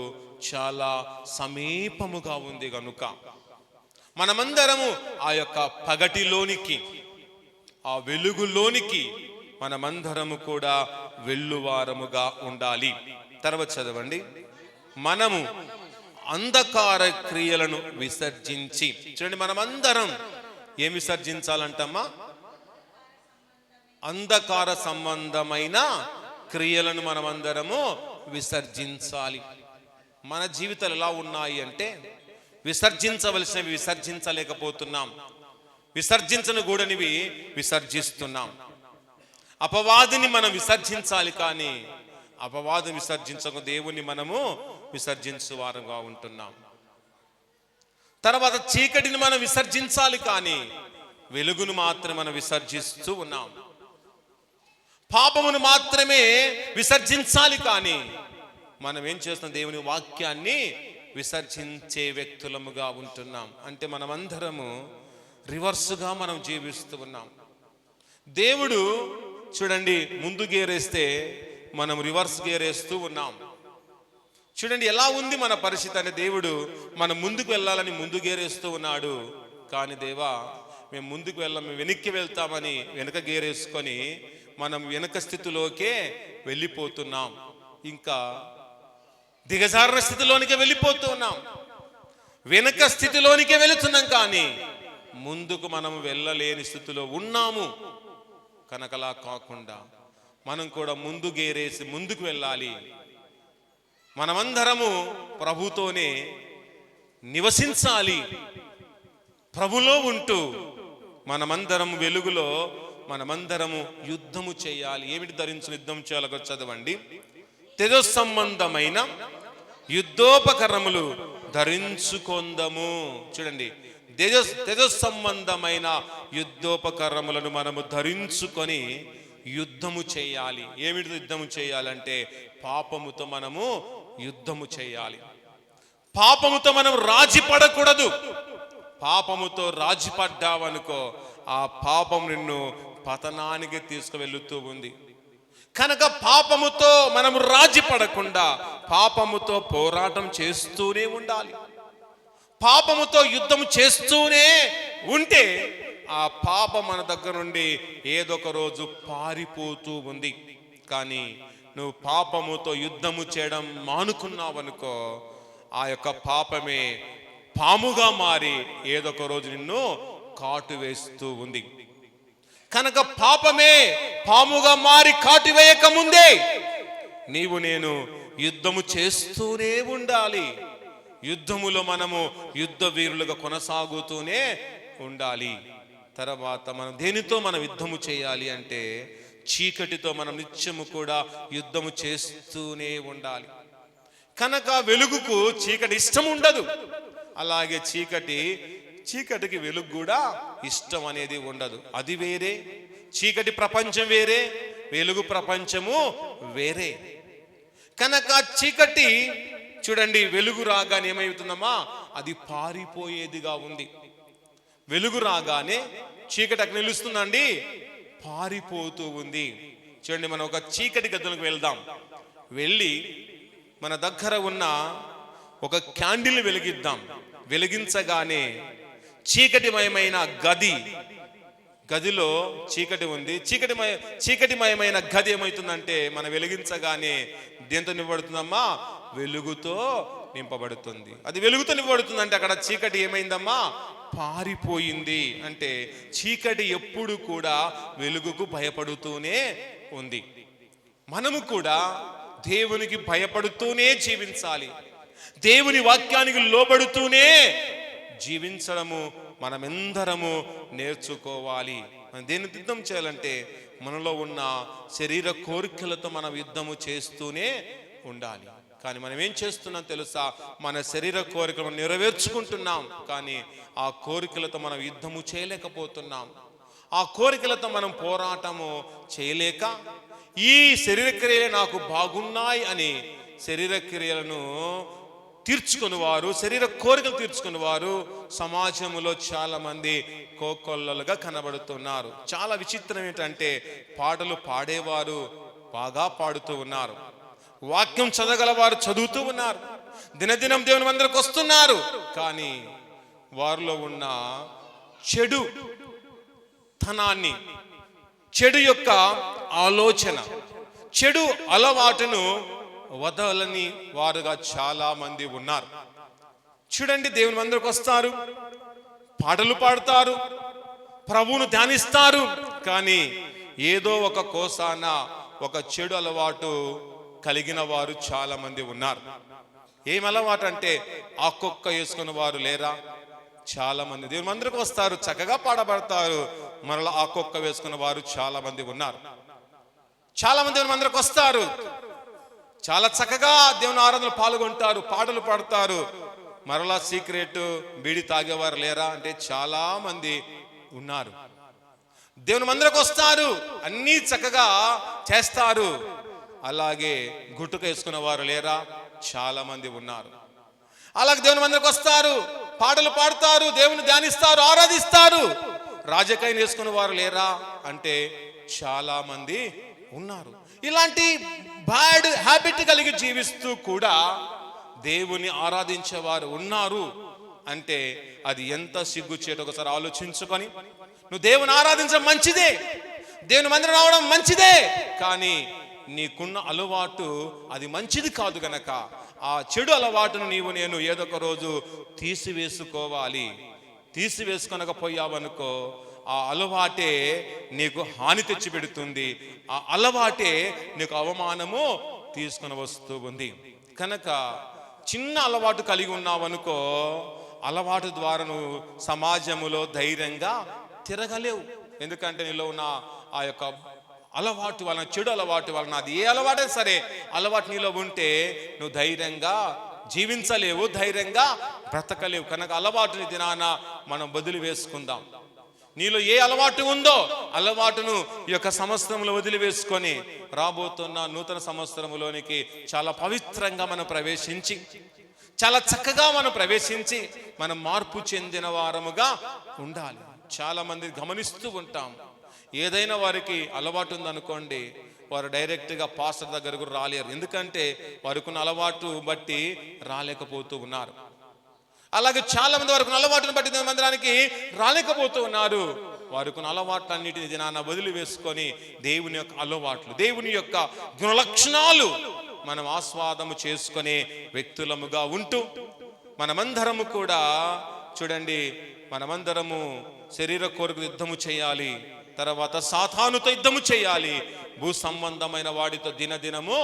చాలా సమీపముగా ఉంది కనుక మనమందరము ఆ యొక్క పగటిలోనికి, ఆ వెలుగులోనికి మనమందరము కూడా వెళ్ళువారముగా ఉండాలి. తర్వాత చదవండి, మనము అంధకార క్రియలను విసర్జించి. చూడండి, మనమందరం ఏం విసర్జించాలంటమ్మా? అంధకార సంబంధమైన క్రియలను మనమందరము విసర్జించాలి. మన జీవితాలు ఎలా ఉన్నాయి అంటే విసర్జించవలసినవి విసర్జించలేకపోతున్నాం, విసర్జించను కూడనివి విసర్జిస్తున్నాం. అపవాదిని మనం విసర్జించాలి, కానీ అపవాదం విసర్జించక దేవుని మనము విసర్జించు వారుగా ఉంటున్నాం. తర్వాత చీకటిని మనం విసర్జించాలి, కానీ వెలుగును మాత్రమే మనం విసర్జిస్తూ ఉన్నాం. పాపమును మాత్రమే విసర్జించాలి, కానీ మనం ఏం చేస్తున్నాం? దేవుని వాక్యాన్ని విసర్జించే వ్యక్తులముగా ఉంటున్నాం. అంటే మనమందరము రివర్స్గా మనం జీవిస్తూ ఉన్నాం. దేవుడు చూడండి ముందు గేరేస్తే మనం రివర్స్ గేరేస్తూ ఉన్నాం. చూడండి ఎలా ఉంది మన పరిస్థితి అంటే దేవుడు మనం ముందుకు వెళ్ళాలని ముందు గేరేస్తూ ఉన్నాడు, కానీ దేవా మేము ముందుకు వెళ్ళాం, మేము వెనక్కి వెళ్తామని వెనక గేరేసుకొని మనం వెనక స్థితిలోకే వెళ్ళిపోతున్నాం. ఇంకా దిగజారిన స్థితిలోనికే వెళ్ళిపోతూ ఉన్నాం, వెనక స్థితిలోనికే వెళుతున్నాం, కానీ ముందుకు మనం వెళ్ళలేని స్థితిలో ఉన్నాము. కనుకలా కాకుండా మనం కూడా ముందు గేరేసి ముందుకు వెళ్ళాలి. మనమందరము ప్రభుతోనే నివసించాలి. ప్రభులో ఉంటూ మనమందరము వెలుగులో మనమందరము యుద్ధము చేయాలి. ఏమిటి ధరించిన యుద్ధం చేయాలో చదవండి. తేజో సంబంధమైన యుద్ధోపకరణములు ధరించుకొందము. చూడండి, తేజో సంబంధమైన యుద్ధోపకరణములను మనము ధరించుకొని యుద్ధము చేయాలి. ఏమిటి యుద్ధము చేయాలంటే పాపముతో మనము యుద్ధము చేయాలి. పాపముతో మనం రాజీ పడకూడదు. పాపముతో రాజీ పడ్డావనుకో ఆ పాపం నిన్ను పతనానికి తీసుకువెళ్ళుతూ ఉంది. కనుక పాపముతో మనము రాజీ పడకుండా పాపముతో పోరాటం చేస్తూనే ఉండాలి. పాపముతో యుద్ధం చేస్తూనే ఉంటే ఆ పాపం మన దగ్గర నుండి ఏదొక రోజు పారిపోతూ ఉంది. కానీ నువ్వు పాపముతో యుద్ధము చేయడం మానుకున్నావనుకో, ఆ యొక్క పాపమే పాముగా మారి ఏదొక రోజు నిన్ను కాటు వేస్తూ ఉంది. కనుక పాపమే పాముగా మారి కాటు వేయక ముందే నీవు నేను యుద్ధము చేస్తూనే ఉండాలి. యుద్ధములో మనము యుద్ధ వీరులుగా కొనసాగుతూనే ఉండాలి. తర్వాత మనం దేనితో మనం యుద్ధము చేయాలి అంటే చీకటితో మనం నిత్యము కూడా యుద్ధము చేస్తూనే ఉండాలి. కనుక వెలుగుకు చీకటి ఇష్టం ఉండదు, అలాగే చీకటికి వెలుగు కూడా ఇష్టం అనేది ఉండదు. అది వేరే, చీకటి ప్రపంచం వేరే, వెలుగు ప్రపంచము వేరే. కనుక చీకటి చూడండి, వెలుగు రాగానే ఏమవుతుందమ్మా, అది పారిపోయేదిగా ఉంది. వెలుగు రాగానే చీకటి అక్కడ నిలుస్తుందండి, పారిపోతూ ఉంది. చూడండి, మనం ఒక చీకటి గదులకు వెళ్దాం. వెళ్ళి మన దగ్గర ఉన్న ఒక క్యాండిల్ వెలిగిద్దాం. వెలిగించగానే చీకటిమయమైన గదిలో చీకటి ఉంది. చీకటిమయమైన గది ఏమవుతుందంటే మనం వెలిగించగానే దేంతో నింపబడుతుందమ్మా, వెలుగుతో నింపబడుతుంది. అది వెలుగుతో నింపబడుతుంది అంటే అక్కడ చీకటి ఏమైందమ్మా, పారిపోయింది. అంటే చీకటి ఎప్పుడు కూడా వెలుగుకు భయపడుతూనే ఉంది. మనము కూడా దేవునికి భయపడుతూనే జీవించాలి. దేవుని వాక్యానికి లోబడుతూనే జీవించడము మనమెందరము నేర్చుకోవాలి. మనం దేని యుద్ధం చేయాలంటే మనలో ఉన్న శరీర కోరికలతో మనం యుద్ధము చేస్తూనే ఉండాలి. కానీ మనం ఏం చేస్తున్నాం తెలుసా, మన శరీర కోరికలను నెరవేర్చుకుంటున్నాం, కానీ ఆ కోరికలతో మనం యుద్ధము చేయలేకపోతున్నాం. ఆ కోరికలతో మనం పోరాటము చేయలేక ఈ శరీర క్రియలు నాకు బాగున్నాయి అని శరీర క్రియలను తీర్చుకుని వారు, శరీర కోరికలు తీర్చుకుని వారు సమాజంలో చాలా మంది కోకొల్లలుగా కనబడుతున్నారు. చాలా విచిత్రం ఏంటంటే పాటలు పాడేవారు బాగా పాడుతూ ఉన్నారు, వాక్యం చదవగలవారు చదువుతూ ఉన్నారు, దినదినం దేవుని మందిరకు వస్తున్నారు. కానీ వారిలో ఉన్న చెడు తనాన్ని, చెడు యొక్క ఆలోచన, చెడు అలవాటును వదలని వారుగా చాలా మంది ఉన్నారు. చూడండి, దేవుని మందిరకు వస్తారు, పాటలు పాడతారు, ప్రభువును ధ్యానిస్తారు, కానీ ఏదో ఒక కోసాన ఒక చెడు అలవాటు కలిగిన వారు చాలా మంది ఉన్నారు. ఏం అలవాటు అంటే ఆకొక్క వేసుకున్న వారు లేరా? చాలా మంది దేవుని మందిరకు వస్తారు, చక్కగా పాడబడతారు, మరలా ఆకొక్క వేసుకున్న వారు చాలా మంది ఉన్నారు. చాలా మంది దేవుని మందిరకు వస్తారు, చాలా చక్కగా దేవుని ఆరాధనలో పాల్గొంటారు, పాటలు పాడతారు, మరలా సీక్రెట్ బీడి తాగేవారు లేరా అంటే చాలా మంది ఉన్నారు. దేవుని మందిరకు వస్తారు, అన్నీ చక్కగా చేస్తారు, అలాగే గుట్టుక వేసుకున్న వారు లేరా? చాలా మంది ఉన్నారు. అలాగే దేవుని మందిరకు వస్తారు, పాటలు పాడతారు, దేవుని ధ్యానిస్తారు, ఆరాధిస్తారు, రాజకీయం వేసుకున్న వారు లేరా అంటే చాలా మంది ఉన్నారు. ఇలాంటి బ్యాడ్ హ్యాబిట్ కలిగి జీవిస్తూ కూడా దేవుని ఆరాధించేవారు ఉన్నారు అంటే అది ఎంత సిగ్గుచేటు ఒకసారి ఆలోచించుకొని, నువ్వు దేవుని ఆరాధించడం మంచిదే, దేవుని మందిరం రావడం మంచిదే, కానీ నీకున్న అలవాటు అది మంచిది కాదు గనక ఆ చెడు అలవాటును నేను ఏదో ఒక రోజు తీసివేసుకోవాలి. తీసివేసుకొనకపోయావనుకో ఆ అలవాటే నీకు హాని తెచ్చిపెడుతుంది, ఆ అలవాటే నీకు అవమానము తీసుకొని వస్తూ ఉంది. కనుక చిన్న అలవాటు కలిగి ఉన్నావనుకో, అలవాటు ద్వారా నువ్వు సమాజములో ధైర్యంగా తిరగలేవు. ఎందుకంటే నీలో ఉన్న ఆ యొక్క అలవాటు వలన, చెడు అలవాటు వలన, అది ఏ అలవాటే సరే అలవాటు నీలో ఉంటే నువ్వు ధైర్యంగా జీవించలేవు, ధైర్యంగా బ్రతకలేవు. కనుక అలవాటుని దినాన మనం వదిలి వేసుకుందాం. నీలో ఏ అలవాటు ఉందో అలవాటును ఈ యొక్క సంవత్సరంలో వదిలివేసుకొని రాబోతున్న నూతన సంవత్సరంలోనికి చాలా పవిత్రంగా మనం ప్రవేశించి, చాలా చక్కగా మనం ప్రవేశించి మనం మార్పు చెందిన వారముగా ఉండాలి. చాలా మంది గమనిస్తూ ఉంటాం, ఏదైనా వారికి అలవాటు ఉందనుకోండి, వారు డైరెక్ట్గా పాస్టర్ దగ్గరకు రాలేరు. ఎందుకంటే వారికి ఉన్న అలవాటు బట్టి రాలేకపోతూ ఉన్నారు. అలాగే చాలా మంది వారికి అలవాటును బట్టి దేవుని మందిరానికి రాలేకపోతూ ఉన్నారు. వారికి అలవాట్లన్నిటిని దినాన వదిలి వేసుకొని దేవుని యొక్క అలవాట్లు, దేవుని యొక్క గుణలక్షణాలు మనం ఆస్వాదము చేసుకునే వ్యక్తులముగా ఉంటూ మనమందరము కూడా చూడండి, మనమందరము శరీర కోరికలు యుద్ధము చేయాలి, తర్వాత సాతానుతో యుద్ధము చేయాలి, భూ సంబంధమైన వాడితో దినదినము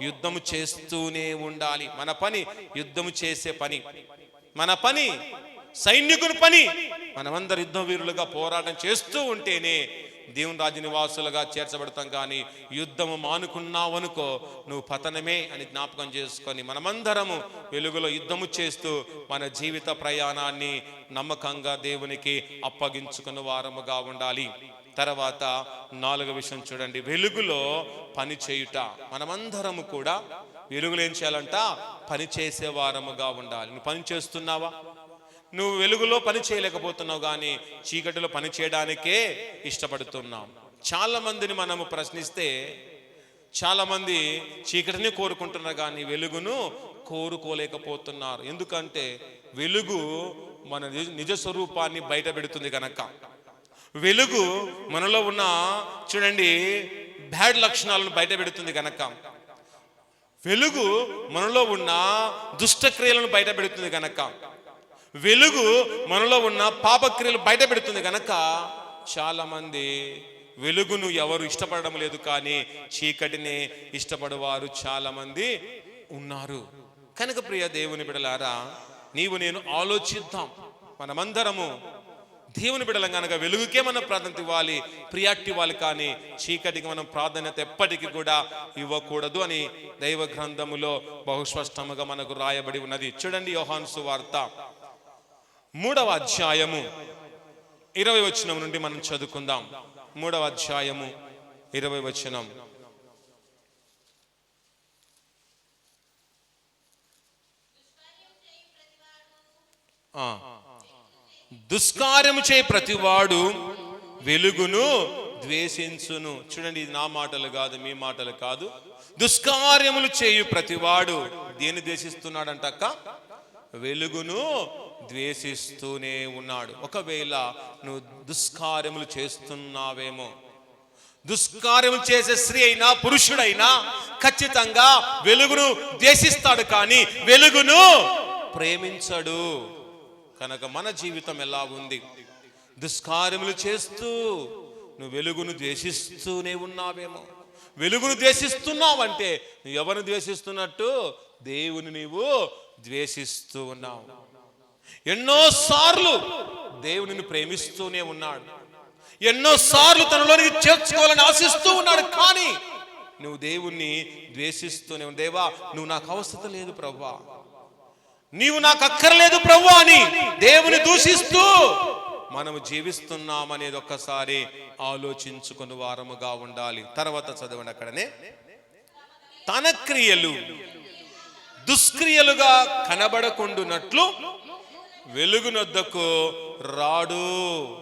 యుద్ధము చేస్తూనే ఉండాలి. మన పని యుద్ధము చేసే పని, మన పని సైనికుని పని. మనమందరు యుద్ధ వీరులుగా పోరాటం చేస్తూ ఉంటేనే దేవుని రాజ్య నివాసులుగా చేర్చబడతాం. కానీ యుద్ధము మానుకున్నావనుకో నువ్వు పతనమే అని జ్ఞాపకం చేసుకొని మనమందరము వెలుగులో యుద్ధము చేస్తూ మన జీవిత ప్రయాణాన్ని నమ్మకంగా దేవునికి అప్పగించుకున్న వారముగా ఉండాలి. తర్వాత 4వ విషయం చూడండి, వెలుగులో పని చేయుట. మనమందరము కూడా వెలుగులో ఏం చేయాలంట? పని చేసే వారముగా ఉండాలి. నువ్వు పని చేస్తున్నావా? నువ్వు వెలుగులో పని చేయలేకపోతున్నావు, కానీ చీకటిలో పని చేయడానికే ఇష్టపడుతున్నావు. చాలా మందిని మనము ప్రశ్నిస్తే చాలా మంది చీకటిని కోరుకుంటున్నారు, కానీ వెలుగును కోరుకోలేకపోతున్నారు. ఎందుకంటే వెలుగు మన నిజ స్వరూపాన్ని బయట పెడుతుంది కనుక. వెలుగు మనలో ఉన్న చూడండి బ్యాడ్ లక్షణాలను బయట పెడుతుంది కనుక. వెలుగు మనలో ఉన్న దుష్టక్రియలను బయట పెడుతుంది కనుక. వెలుగు మనలో ఉన్న పాపక్రియలు బయట పెడుతుంది కనుక చాలా మంది వెలుగును ఎవరు ఇష్టపడడం లేదు, కానీ చీకటిని ఇష్టపడేవారు చాలా మంది ఉన్నారు. కనుక ప్రియ దేవుని బిడ్డలారా, నీవు నేను ఆలోచిద్దాం. మనమందరము దేవుని బిడ్డలం కనుక వెలుగుకే మనం ప్రాధాన్యత ఇవ్వాలి, ప్రియారిటీ ఇవ్వాలి, కానీ చీకటికి మనం ప్రాధాన్యత ఎప్పటికీ కూడా ఇవ్వకూడదు అని దైవ గ్రంథములో బహుస్పష్టముగా మనకు రాయబడి ఉన్నది. చూడండి, యోహాను సువార్త 3వ అధ్యాయము 20వ వచనం నుండి మనం చదువుకుందాం. 3వ అధ్యాయము 20వ వచనం. దుష్కార్యము చేయి ప్రతివాడు వెలుగును ద్వేషించును. చూడండి, ఇది నా మాటలు కాదు, మీ మాటలు కాదు. దుష్కార్యములు చేయు ప్రతివాడు దేన్ని ద్వేషిస్తున్నాడంటక్క? వెలుగును ద్వేషిస్తూనే ఉన్నాడు. ఒకవేళ నువ్వు దుష్కార్యములు చేస్తున్నావేమో, దుష్కార్యములు చేసే స్త్రీ అయినా పురుషుడైనా ఖచ్చితంగా వెలుగును ద్వేషిస్తాడు, కానీ వెలుగును ప్రేమించడు. కనుక మన జీవితం ఎలా ఉంది? దుష్కార్యములు చేస్తూ నువ్వు వెలుగును ద్వేషిస్తూనే ఉన్నావేమో. వెలుగును ద్వేషిస్తున్నావంటే నువ్వు ఎవరిని ద్వేషిస్తున్నట్టు? దేవుని నీవు ద్వేషిస్తూ ఉన్నావు. ఎన్నోసార్లు దేవునిని ప్రేమిస్తూనే ఉన్నాడు, ఎన్నోసార్లు తనలోనికి చేర్చుకోవాలని ఆశిస్తూ ఉన్నాడు, కానీ నువ్వు దేవుణ్ణి ద్వేషిస్తూనే ఉన్నావు. దేవా, నువ్వు నాకు అవసరం లేదు ప్రభువా, నీవు నాకు అక్కర్లేదు ప్రభువా అని దేవుని దూషిస్తూ మనము జీవిస్తున్నామనేది ఒక్కసారి ఆలోచించుకుని వారముగా ఉండాలి. తర్వాత చదవండి, అక్కడనే తన క్రియలు దుష్క్రియలుగా కనబడకుండునట్లు వెలుగునొద్దకు రాడు.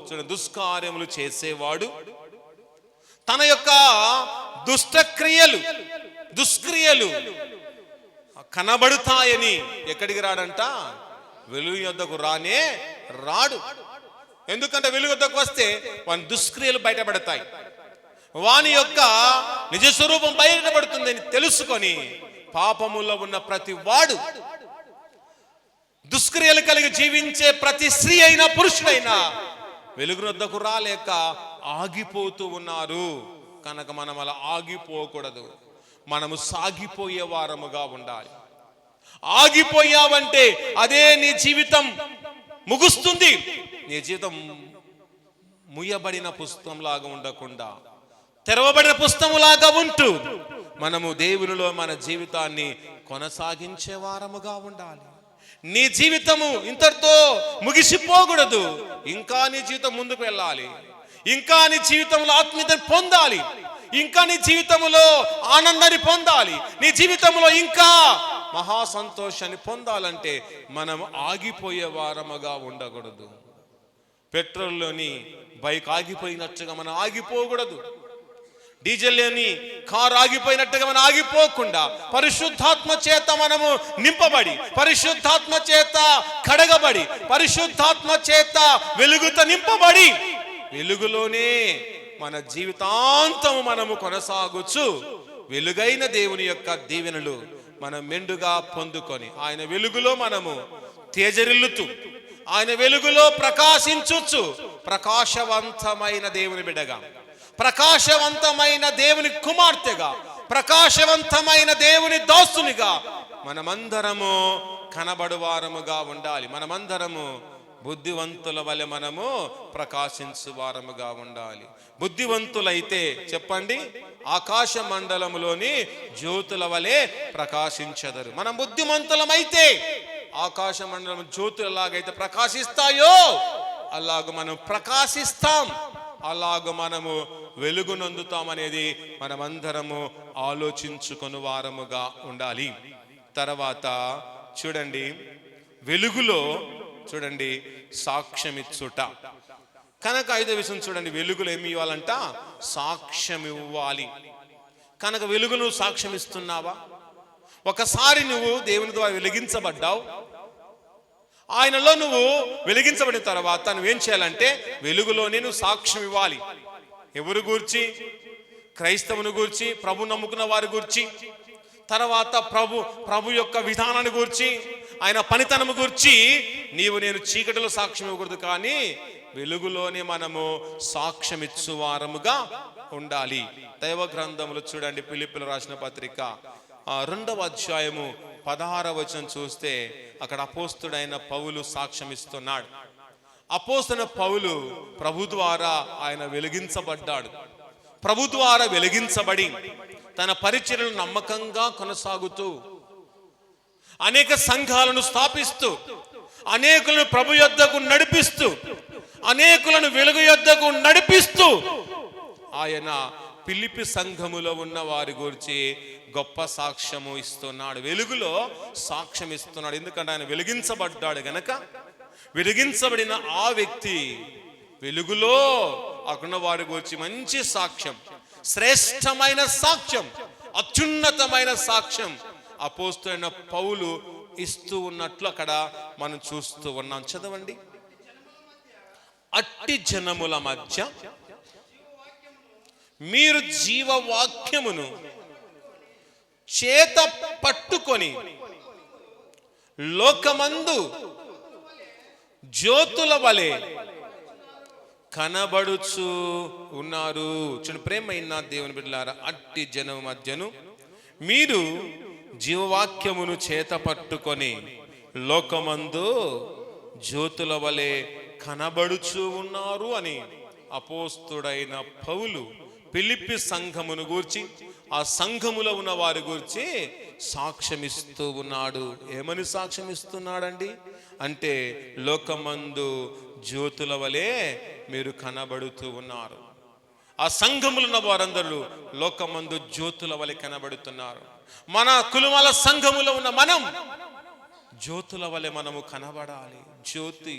చూడండి, దుష్కార్యములు చేసేవాడు తన యొక్క దుష్క్రియలు కనబడుతాయని ఎక్కడికి రాడంట? వెలుగు యొద్దకు రానే రాడు. ఎందుకంటే వెలుగు యొద్దకు వస్తే వాని దుష్క్రియలు బయటపడతాయి, వాని యొక్క నిజ స్వరూపం బయటపడుతుందని తెలుసుకొని పాపములో ఉన్న ప్రతి వాడు, దుష్క్రియలు కలిగి జీవించే ప్రతి స్త్రీ అయినా పురుషుడైనా వెలుగునొద్దకు రాలేక ఆగిపోతూ ఉన్నారు. కనుక మనం అలా ఆగిపోకూడదు, మనము సాగిపోయే వారముగా ఉండాలి. ఆగిపోయావంటే అదే నీ జీవితం ముగుస్తుంది. నీ జీవితం ముయ్యబడిన పుస్తకంలాగా ఉండకుండా తెరవబడిన పుస్తకంలాగా ఉంటూ మనము దేవునిలో మన జీవితాన్ని కొనసాగించే వారముగా ఉండాలి. నీ జీవితము ఇంతటితో ముగిసిపోకూడదు. ఇంకా నీ జీవితం ముందుకు వెళ్ళాలి, ఇంకా నీ జీవితంలో ఆత్మీయతను పొందాలి, ఇంకా నీ జీవితంలో ఆనందాన్ని పొందాలి, నీ జీవితంలో ఇంకా మహా సంతోషాన్ని పొందాలంటే మనం ఆగిపోయే వారముగా ఉండకూడదు. పెట్రోల్లోని బైక్ ఆగిపోయినట్టుగా మనం ఆగిపోకూడదు. డీజిల్ లేని కారు ఆగిపోయినట్టుగా మనం ఆగిపోకుండా పరిశుద్ధాత్మ చేత మనము నింపబడి, పరిశుద్ధాత్మ చేత కడగబడి, పరిశుద్ధాత్మ చేత వెలుగుతో నింపబడి, వెలుగులోనే మన జీవితాంతము మనము కొనసాగుచు వెలుగైన దేవుని యొక్క దీవెనలు మనం మెండుగా పొందుకొని ఆయన వెలుగులో మనము తేజరిల్లుతూ, ఆయన వెలుగులో ప్రకాశించుచు ప్రకాశవంతమైన దేవుని బిడ్డగా, ప్రకాశవంతమైన దేవుని కుమార్తెగా, ప్రకాశవంతమైన దేవుని దాసునిగా మనమందరము కనబడువారముగా ఉండాలి. మనమందరము బుద్ధివంతుల వలె మనము ప్రకాశించు వారముగా ఉండాలి. బుద్ధివంతులైతే చెప్పండి, ఆకాశ మండలములోని జ్యోతుల వలె ప్రకాశించెదరు. మనం బుద్ధిమంతులమైతే ఆకాశ మండలం జ్యోతులు ఎలాగైతే ప్రకాశిస్తాయో అలాగ మనం ప్రకాశిస్తాం, అలాగ మనము వెలుగునందుతామనేది మనమందరము ఆలోచించుకొని వారముగా ఉండాలి. తర్వాత చూడండి, వెలుగులో చూడండి సాక్ష్యమిచ్చుట. కనుక ఐదో విషయం చూడండి, వెలుగులో ఏమి ఇవ్వాలంట? సాక్ష్యం ఇవ్వాలి. కనుక వెలుగును సాక్ష్యం ఇస్తున్నావా? ఒకసారి నువ్వు దేవుని ద్వారా వెలిగించబడ్డావు, ఆయనలో నువ్వు వెలిగించబడిన తర్వాత నువ్వేం చేయాలంటే వెలుగులోనే నువ్వు సాక్ష్యం ఇవ్వాలి. ఎవరు గూర్చి? క్రైస్తవుని గూర్చి, ప్రభు నమ్ముకున్న వారి గూర్చి, తర్వాత ప్రభు యొక్క విధానాన్ని గూర్చి, ఆయన పనితనము గూర్చి నీవు నేను చీకటిలో సాక్ష్యం ఇవ్వకూడదు, కానీ వెలుగులోనే మనము సాక్ష్యం ఇచ్చు వారముగా ఉండాలి. దైవ గ్రంథములు చూడండి, ఫిలిప్పీయులకు రాసిన పత్రిక 2వ అధ్యాయము 16వ వచనం చూస్తే అక్కడ అపోస్తుడైన పౌలు సాక్ష్యం ఇస్తున్నాడు. అపోస్తుడైన పౌలు ప్రభు ద్వారా ఆయన వెలిగించబడ్డాడు. ప్రభు ద్వారా వెలిగించబడి తన పరిచర్యను నమ్మకంగా కొనసాగుతూ అనేక సంఘాలను స్థాపిస్తూ, అనేకులను ప్రభు యొద్దకు నడిపిస్తూ, అనేకులను వెలుగు యొద్దకు నడిపిస్తూ ఆయన ఫిలిప్పి సంఘములో ఉన్న వారి గురించి గొప్ప సాక్ష్యము ఇస్తున్నాడు. వెలుగులో సాక్ష్యం ఇస్తున్నాడు. ఎందుకంటే ఆయన వెలిగించబడ్డాడు గనక, వెలిగించబడిన ఆ వ్యక్తి వెలుగులో అక్కడ వారి గురించి మంచి సాక్ష్యం, శ్రేష్టమైన సాక్ష్యం, అత్యున్నతమైన సాక్ష్యం అపోస్తలుడైన పౌలు ఇస్తూ ఉన్నట్లు అక్కడ మనం చూస్తూ ఉన్నాం. చదవండి, అట్టి జనముల మధ్య మీరు జీవవాక్యమును చేత పట్టుకొని లోకమందు జ్యోతుల వలె కనబడుచు ఉన్నారు. చూడు ప్రేమైన దేవుని బిడ్డలారా, అట్టి జనం మధ్యను మీరు జీవవాక్యమును చేత పట్టుకొని లోకమందు జ్యోతుల వలె కనబడుచు ఉన్నారు అని అపోస్తుడైన పౌలు ఫిలిప్పి సంఘమును గూర్చి, ఆ సంఘములో ఉన్న వారి గురించి సాక్ష్యమిస్తూ ఉన్నాడు. ఏమని సాక్ష్యమిస్తున్నాడండి అంటే, లోకమందు జ్యోతుల వలె మీరు కనబడుతూ ఉన్నారు. ఆ సంఘములో ఉన్న వారందరూ లోకమందు జ్యోతుల వలె కనబడుతున్నారు. మన కులమాల సంఘములో ఉన్న మనం జ్యోతుల వలె మనము కనబడాలి. జ్యోతి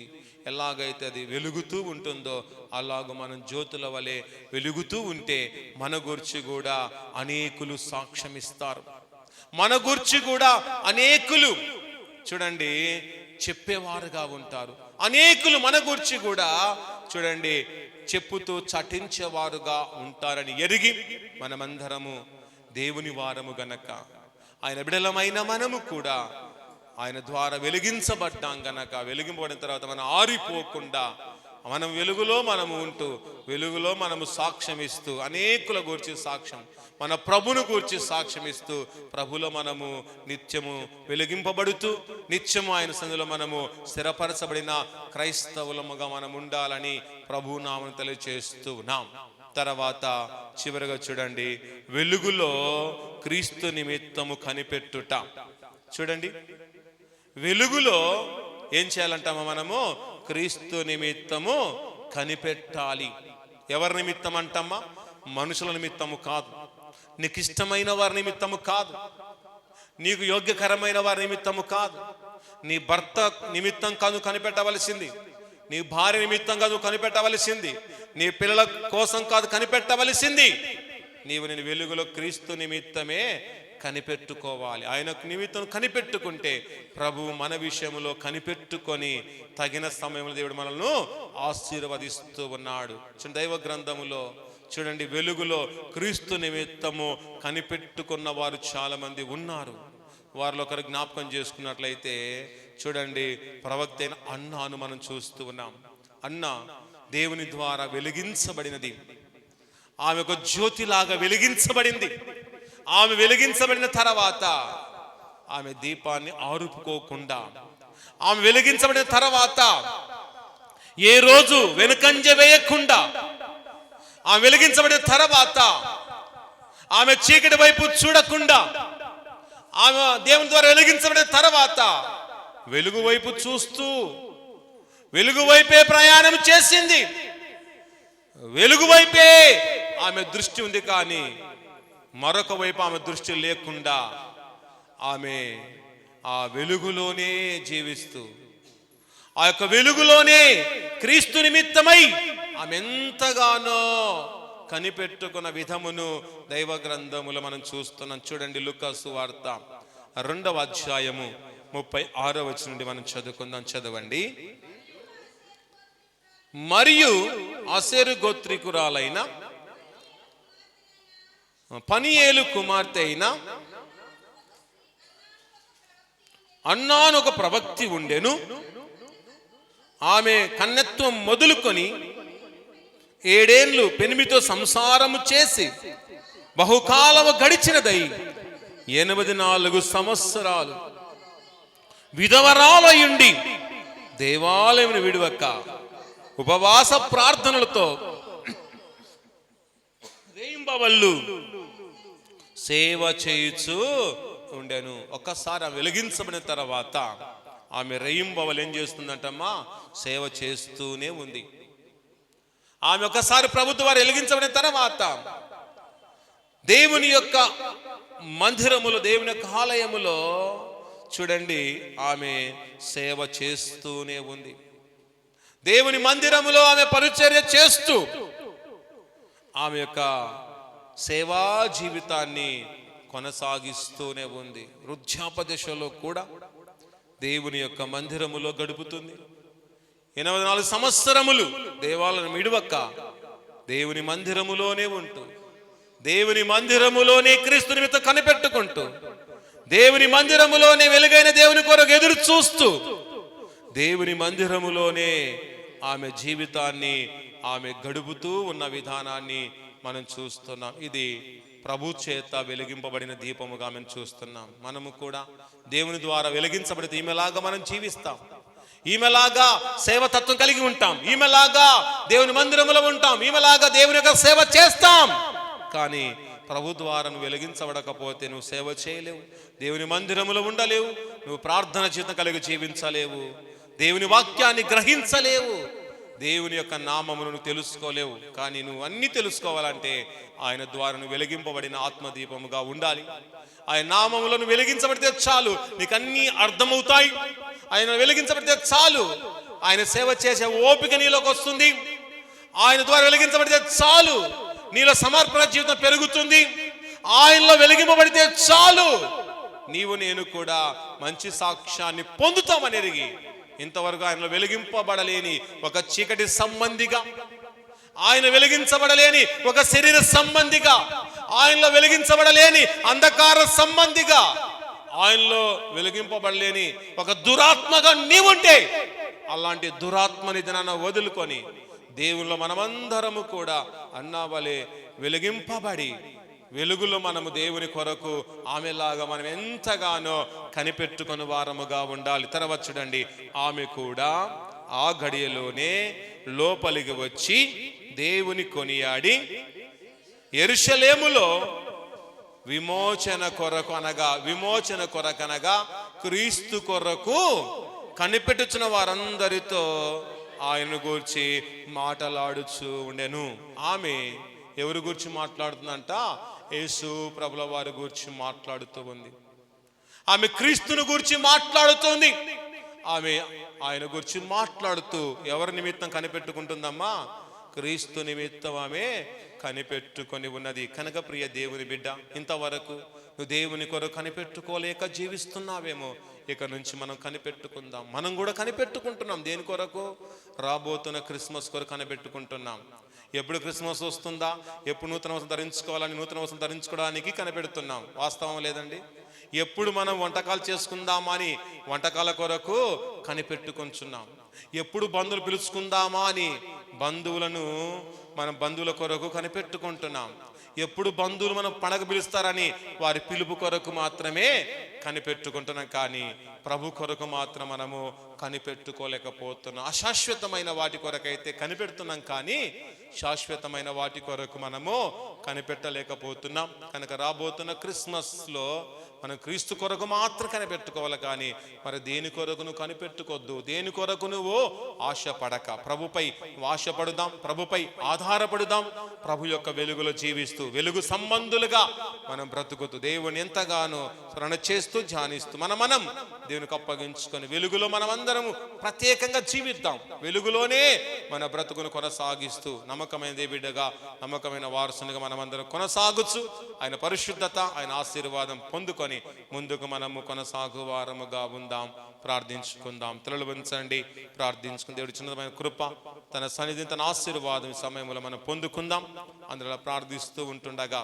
ఎలాగైతే అది వెలుగుతూ ఉంటుందో అలాగ మనం జ్యోతుల వలె వెలుగుతూ ఉంటే మన గురించి కూడా అనేకులు సాక్ష్యమిస్తారు. మన గురించి కూడా అనేకులు చూడండి చెప్పేవారుగా ఉంటారు. అనేకులు మన గురించి కూడా చూడండి చెప్పుతూ చటించేవారుగా ఉంటారని ఎరిగి మనమందరము దేవుని వారము గనక, ఆయన బిడలమైన మనము కూడా ఆయన ద్వారా వెలిగించబడ్డాం గనక, వెలిగింపబడిన తర్వాత మనం ఆరిపోకుండా మనం వెలుగులో మనము ఉంటూ, వెలుగులో మనము సాక్ష్యం ఇస్తూ, అనేకుల గురించి సాక్ష్యం, మన ప్రభును గురించి సాక్ష్యం ఇస్తూ, ప్రభులో మనము నిత్యము వెలిగింపబడుతూ, నిత్యము ఆయన సన్నిధిలో మనము స్థిరపరచబడిన క్రైస్తవులముగా మనం ఉండాలని ప్రభు నామమున తెలియజేస్తూ ఉన్నాం. తర్వాత చివరిగా చూడండి, వెలుగులో క్రీస్తు నిమిత్తము కనిపెట్టుట. చూడండి, వెలుగులో ఏం చేయాలంటామా? మనము క్రీస్తు నిమిత్తము కనిపెట్టాలి. ఎవరి నిమిత్తం అంటమ్మా? మనుషుల నిమిత్తము కాదు, నీకు ఇష్టమైన వారి నిమిత్తము కాదు, నీకు యోగ్యకరమైన వారి నిమిత్తము కాదు, నీ భర్త నిమిత్తం కాదు కనిపెట్టవలసింది, నీ భార్య నిమిత్తం కాదు కనిపెట్టవలసింది, నీ పిల్లల కోసం కాదు కనిపెట్టవలసింది, నీవు నేను వెలుగులో క్రీస్తు నిమిత్తమే కనిపెట్టుకోవాలి. ఆయన నిమిత్తం కనిపెట్టుకుంటే ప్రభువు మన విషయంలో కనిపెట్టుకొని తగిన సమయంలో దేవుడు మనల్ని ఆశీర్వదిస్తూ ఉన్నాడు. దైవ గ్రంథములో చూడండి, వెలుగులో క్రీస్తు నిమిత్తము కనిపెట్టుకున్న వారు చాలా మంది ఉన్నారు. వారిలో ఒకరు జ్ఞాపకం చేసుకున్నట్లయితే చూడండి, ప్రవక్త అయిన అన్నాను మనం చూస్తూ ఉన్నాం. అన్న దేవుని ద్వారా వెలిగించబడినది. ఆమె ఒక జ్యోతిలాగా వెలిగించబడింది. ఆమె వెలిగించబడిన తర్వాత ఆమె దీపాన్ని ఆరుపుకోకుండా, ఆమె వెలిగించబడిన తర్వాత ఏ రోజు వెనుకంజ వేయకుండా, ఆమె వెలిగించబడిన తర్వాత ఆమె చీకటి వైపు చూడకుండా, ఆమె దేవుని ద్వారా వెలిగించబడిన తర్వాత వెలుగు వైపు చూస్తూ వెలుగు వైపే ప్రయాణం చేసింది. వెలుగు వైపే ఆమె దృష్టి ఉంది, కానీ మరొక వైపు ఆమె దృష్టి లేకుండా ఆమె ఆ వెలుగులోనే జీవిస్తూ, ఆ యొక్క వెలుగులోనే క్రీస్తు నిమిత్తమై ఆమె ఎంతగానో కనిపెట్టుకున్న విధమును దైవ గ్రంథములో మనం చూస్తున్నాం. చూడండి, లూకా సువార్త 2వ అధ్యాయము 36వ వచనం నుండి మనం చదువుకుందాం. చదవండి. మరియు ఆషేరు గోత్రికురాలైన పనియేలు కుమార్తె అయిన అన్నాను ఒక ప్రవక్తి ఉండెను. ఆమె కన్నెత్వం మొదలుకొని 7 ఏండ్లు పెనిమితో సంసారము చేసి బహుకాలము గడిచినదై 84 సంవత్సరాలు విధవరాలయుండి దేవాలయం విడువక ఉపవాస ప్రార్థనలతో రేయింబవళ్ళు సేవ చేయుచు ఉండెను. ఒక్కసారి ఆమె వెలిగించబడిన తర్వాత ఆమె రేయింబవలు ఏం చేస్తుందంటమ్మా? సేవ చేస్తూనే ఉంది. ఆమె ఒకసారి ప్రభుత్వ వారు వెలిగించబడిన తర్వాత దేవుని యొక్క మందిరములో, దేవుని యొక్క ఆలయములో చూడండి, ఆమె సేవ చేస్తూనే ఉంది. దేవుని మందిరములో ఆమె పరిచర్య చేస్తూ ఆమె యొక్క సేవా జీవితాన్ని కొనసాగిస్తూనే ఉంది. వృద్ధాపదశలో కూడా దేవుని యొక్క మందిరములో గడుపుతుంది. 84 సంవత్సరములు దేవాలయం విడువక దేవుని మందిరములోనే ఉంటూ, దేవుని మందిరములోనే క్రీస్తు నిమిత్తం కనిపెట్టుకుంటూ, దేవుని మందిరములోనే వెలుగైన దేవుని కొరకు ఎదురు చూస్తూ, దేవుని మందిరములోనే ఆమె జీవితాన్ని ఆమె గడుపుతూ ఉన్న విధానాన్ని మనం చూస్తున్నాం. ఇది ప్రభు చేత వెలిగింపబడిన దీపముగా మనం చూస్తున్నాం. మనము కూడా దేవుని ద్వారా వెలిగించబడితే ఈమెలాగా మనం జీవిస్తాం. ఈమెలాగా సేవతత్వం కలిగి ఉంటాం. ఈమెలాగా దేవుని మందిరములో ఉంటాం. ఈమెలాగా దేవుని యొక్క సేవ చేస్తాం. కానీ ప్రభు ద్వారా నువ్వు వెలిగించబడకపోతే నువ్వు సేవ చేయలేవు, దేవుని మందిరములో ఉండలేవు, నువ్వు ప్రార్థన జీవితం కలిగి జీవించలేవు, దేవుని వాక్యాన్ని గ్రహించలేవు, దేవుని యొక్క నామమును నువ్వు తెలుసుకోలేవు. కానీ నువ్వు అన్ని తెలుసుకోవాలంటే ఆయన ద్వారా నువ్వు వెలిగింపబడిన ఆత్మదీపముగా ఉండాలి. ఆయన నామములను వెలిగించబడితే చాలు, నీకు అన్ని అర్థమవుతాయి. ఆయన వెలిగించబడితే చాలు, ఆయన సేవ చేసే ఓపిక నీలోకి వస్తుంది. ఆయన ద్వారా వెలిగించబడితే చాలు, నీలో సమర్పణ జీవితం పెరుగుతుంది. ఆయనలో వెలిగింపబడితే చాలు, నీవు నేను కూడా మంచి సాక్ష్యాన్ని పొందుతామని ఎరిగి, ఇంతవరకు ఆయనలో వెలిగింపబడలేని ఒక చీకటి సంబంధిగా, ఆయన వెలిగించబడలేని ఒక శరీర సంబంధిగా, ఆయనలో వెలిగించబడలేని అంధకార సంబంధిగా, ఆయనలో వెలిగింపబడలేని ఒక దురాత్మగా నీవుంటే, అలాంటి దురాత్మని దినాన వదులుకొని దేవుల్లో మనమందరము కూడా అన్నావలే వెలిగింపబడి వెలుగులో మనము దేవుని కొరకు ఆమెలాగా మనం ఎంతగానో కనిపెట్టుకుని వారముగా ఉండాలి. తర్వాత చూడండి, ఆమె కూడా ఆ గడియలోనే లోపలికి వచ్చి దేవుని కొనియాడి యెరూషలేములో విమోచన కొరకనగా క్రీస్తు కొరకు కనిపెట్టుచున్న వారందరితో ఆయన గూర్చి మాటలాడుచు ఉండెను. ఆమె ఎవరి గురించి మాట్లాడుతుందంట? యేసు ప్రభుల వారి గురించి మాట్లాడుతూ ఉంది. ఆమె క్రీస్తుని గురించి మాట్లాడుతుంది. ఆమె ఆయన గురించి మాట్లాడుతూ ఎవరి నిమిత్తం కనిపెట్టుకుంటుందమ్మా? క్రీస్తు నిమిత్తం ఆమె కనిపెట్టుకొని ఉన్నది. కనుక ప్రియ దేవుని బిడ్డ, ఇంతవరకు నువ్వు దేవుని కొరకు కనిపెట్టుకోలేక జీవిస్తున్నావేమో, ఇక నుంచి మనం కనిపెట్టుకుందాం. మనం కూడా కనిపెట్టుకుంటున్నాం. దేని కొరకు? రాబోతున్న క్రిస్మస్ కొరకు కనిపెట్టుకుంటున్నాం. ఎప్పుడు క్రిస్మస్ వస్తుందా, ఎప్పుడు నూతన వస్త్రం ధరించుకోవాలని నూతన వస్త్రం ధరించుకోవడానికి కనిపెడుతున్నాం. వాస్తవం లేదండి? ఎప్పుడు మనం వంటకాలు చేసుకుందామా అని వంటకాల కొరకు కనిపెట్టుకుంటున్నాం. ఎప్పుడు బంధువులు పిలుచుకుందామా అని బంధువుల కొరకు కనిపెట్టుకుంటున్నాం. ఎప్పుడు బంధువులు మనం పండగ పిలుస్తారని వారి పిలుపు కొరకు మాత్రమే కనిపెట్టుకుంటున్నాం. కానీ ప్రభు కొరకు మాత్రం మనము కనిపెట్టుకోలేకపోతున్నాం. అశాశ్వతమైన వాటి కొరకైతే కనిపెడుతున్నాం, కానీ శాశ్వతమైన వాటి కొరకు మనము కనిపెట్టలేకపోతున్నాం. కనుక రాబోతున్న క్రిస్మస్లో మనం క్రీస్తు కొరకు మాత్రం కనిపెట్టుకోవాలి, కానీ మరి దేని కొరకు నువ్వు కనిపెట్టుకోవద్దు. దేని కొరకు నువ్వు ఆశపడక ప్రభుపై ఆశపడుదాం, ప్రభుపై ఆధారపడుదాం. ప్రభు యొక్క వెలుగులో జీవిస్తూ వెలుగు సంబంధులుగా మనం బ్రతుకుతూ దేవుని ఎంతగానో స్మరణ చేస్తూ ధ్యానిస్తూ మనం దేవునికి అప్పగించుకొని వెలుగులో మనమందరము ప్రత్యేకంగా జీవిద్దాం. వెలుగులోనే మన బ్రతుకును కొనసాగిస్తూ నమ్మకమైన దేవుడిగా, నమ్మకమైన వారసునిగా మనమందరం కొనసాగుచు ఆయన పరిశుద్ధత, ఆయన ఆశీర్వాదం పొందుకొని ముందుకు మనము కొనసాగు వారముగా ఉందాం. ప్రార్థించుకుందాం. తలలు వంచండి, ప్రార్థించుకుని దేవుడి చిన్నమైన కృప, తన సన్నిధిని, తన ఆశీర్వాదం ఈ సమయంలో మనం పొందుకుందాం. అందులో ప్రార్థిస్తూ ఉంటుండగా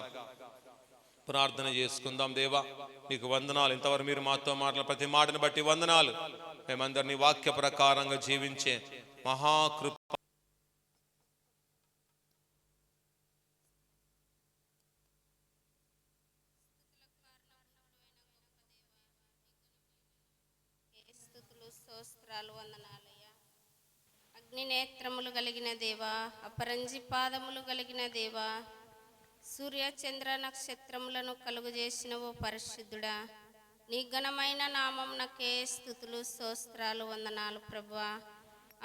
ప్రార్థన చేసుకుందాం. దేవా, నీకు వందనాలు. ఇంతవరకు మీరు మాతో మాట్లాడిన ప్రతి మాటను బట్టి వందనాలు. మేమందరినీ వాక్య ప్రకారంగా జీవించే మహాకృప స్తోత్రాలు, వందనాలయ్యా. అగ్ని నేత్రములు కలిగిన దేవా, అపరంజి పాదములు కలిగిన దేవా, సూర్య చంద్ర నక్షత్రములను కలుగు చేసిన ఓ పరిశుద్ధుడా, నీ ఘనమైన నామమునకే స్తుతులు, స్తోత్రాలు, వందనాలు ప్రభువా.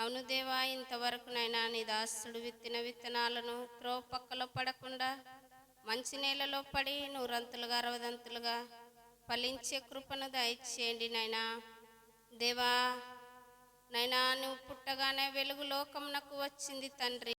అవును దేవా, ఇంతవరకునైనా నీ దాసుడు విత్తిన విత్తనాలను త్రోపక్కలో పడకుండా మంచి నేలలో పడి నూరంతులుగా 60 ఫలించే కృపను దయచేయండి నైనా. దేవా నైనా, నువ్వు పుట్టగానే వెలుగు లోకమునకు వచ్చింది తండ్రి.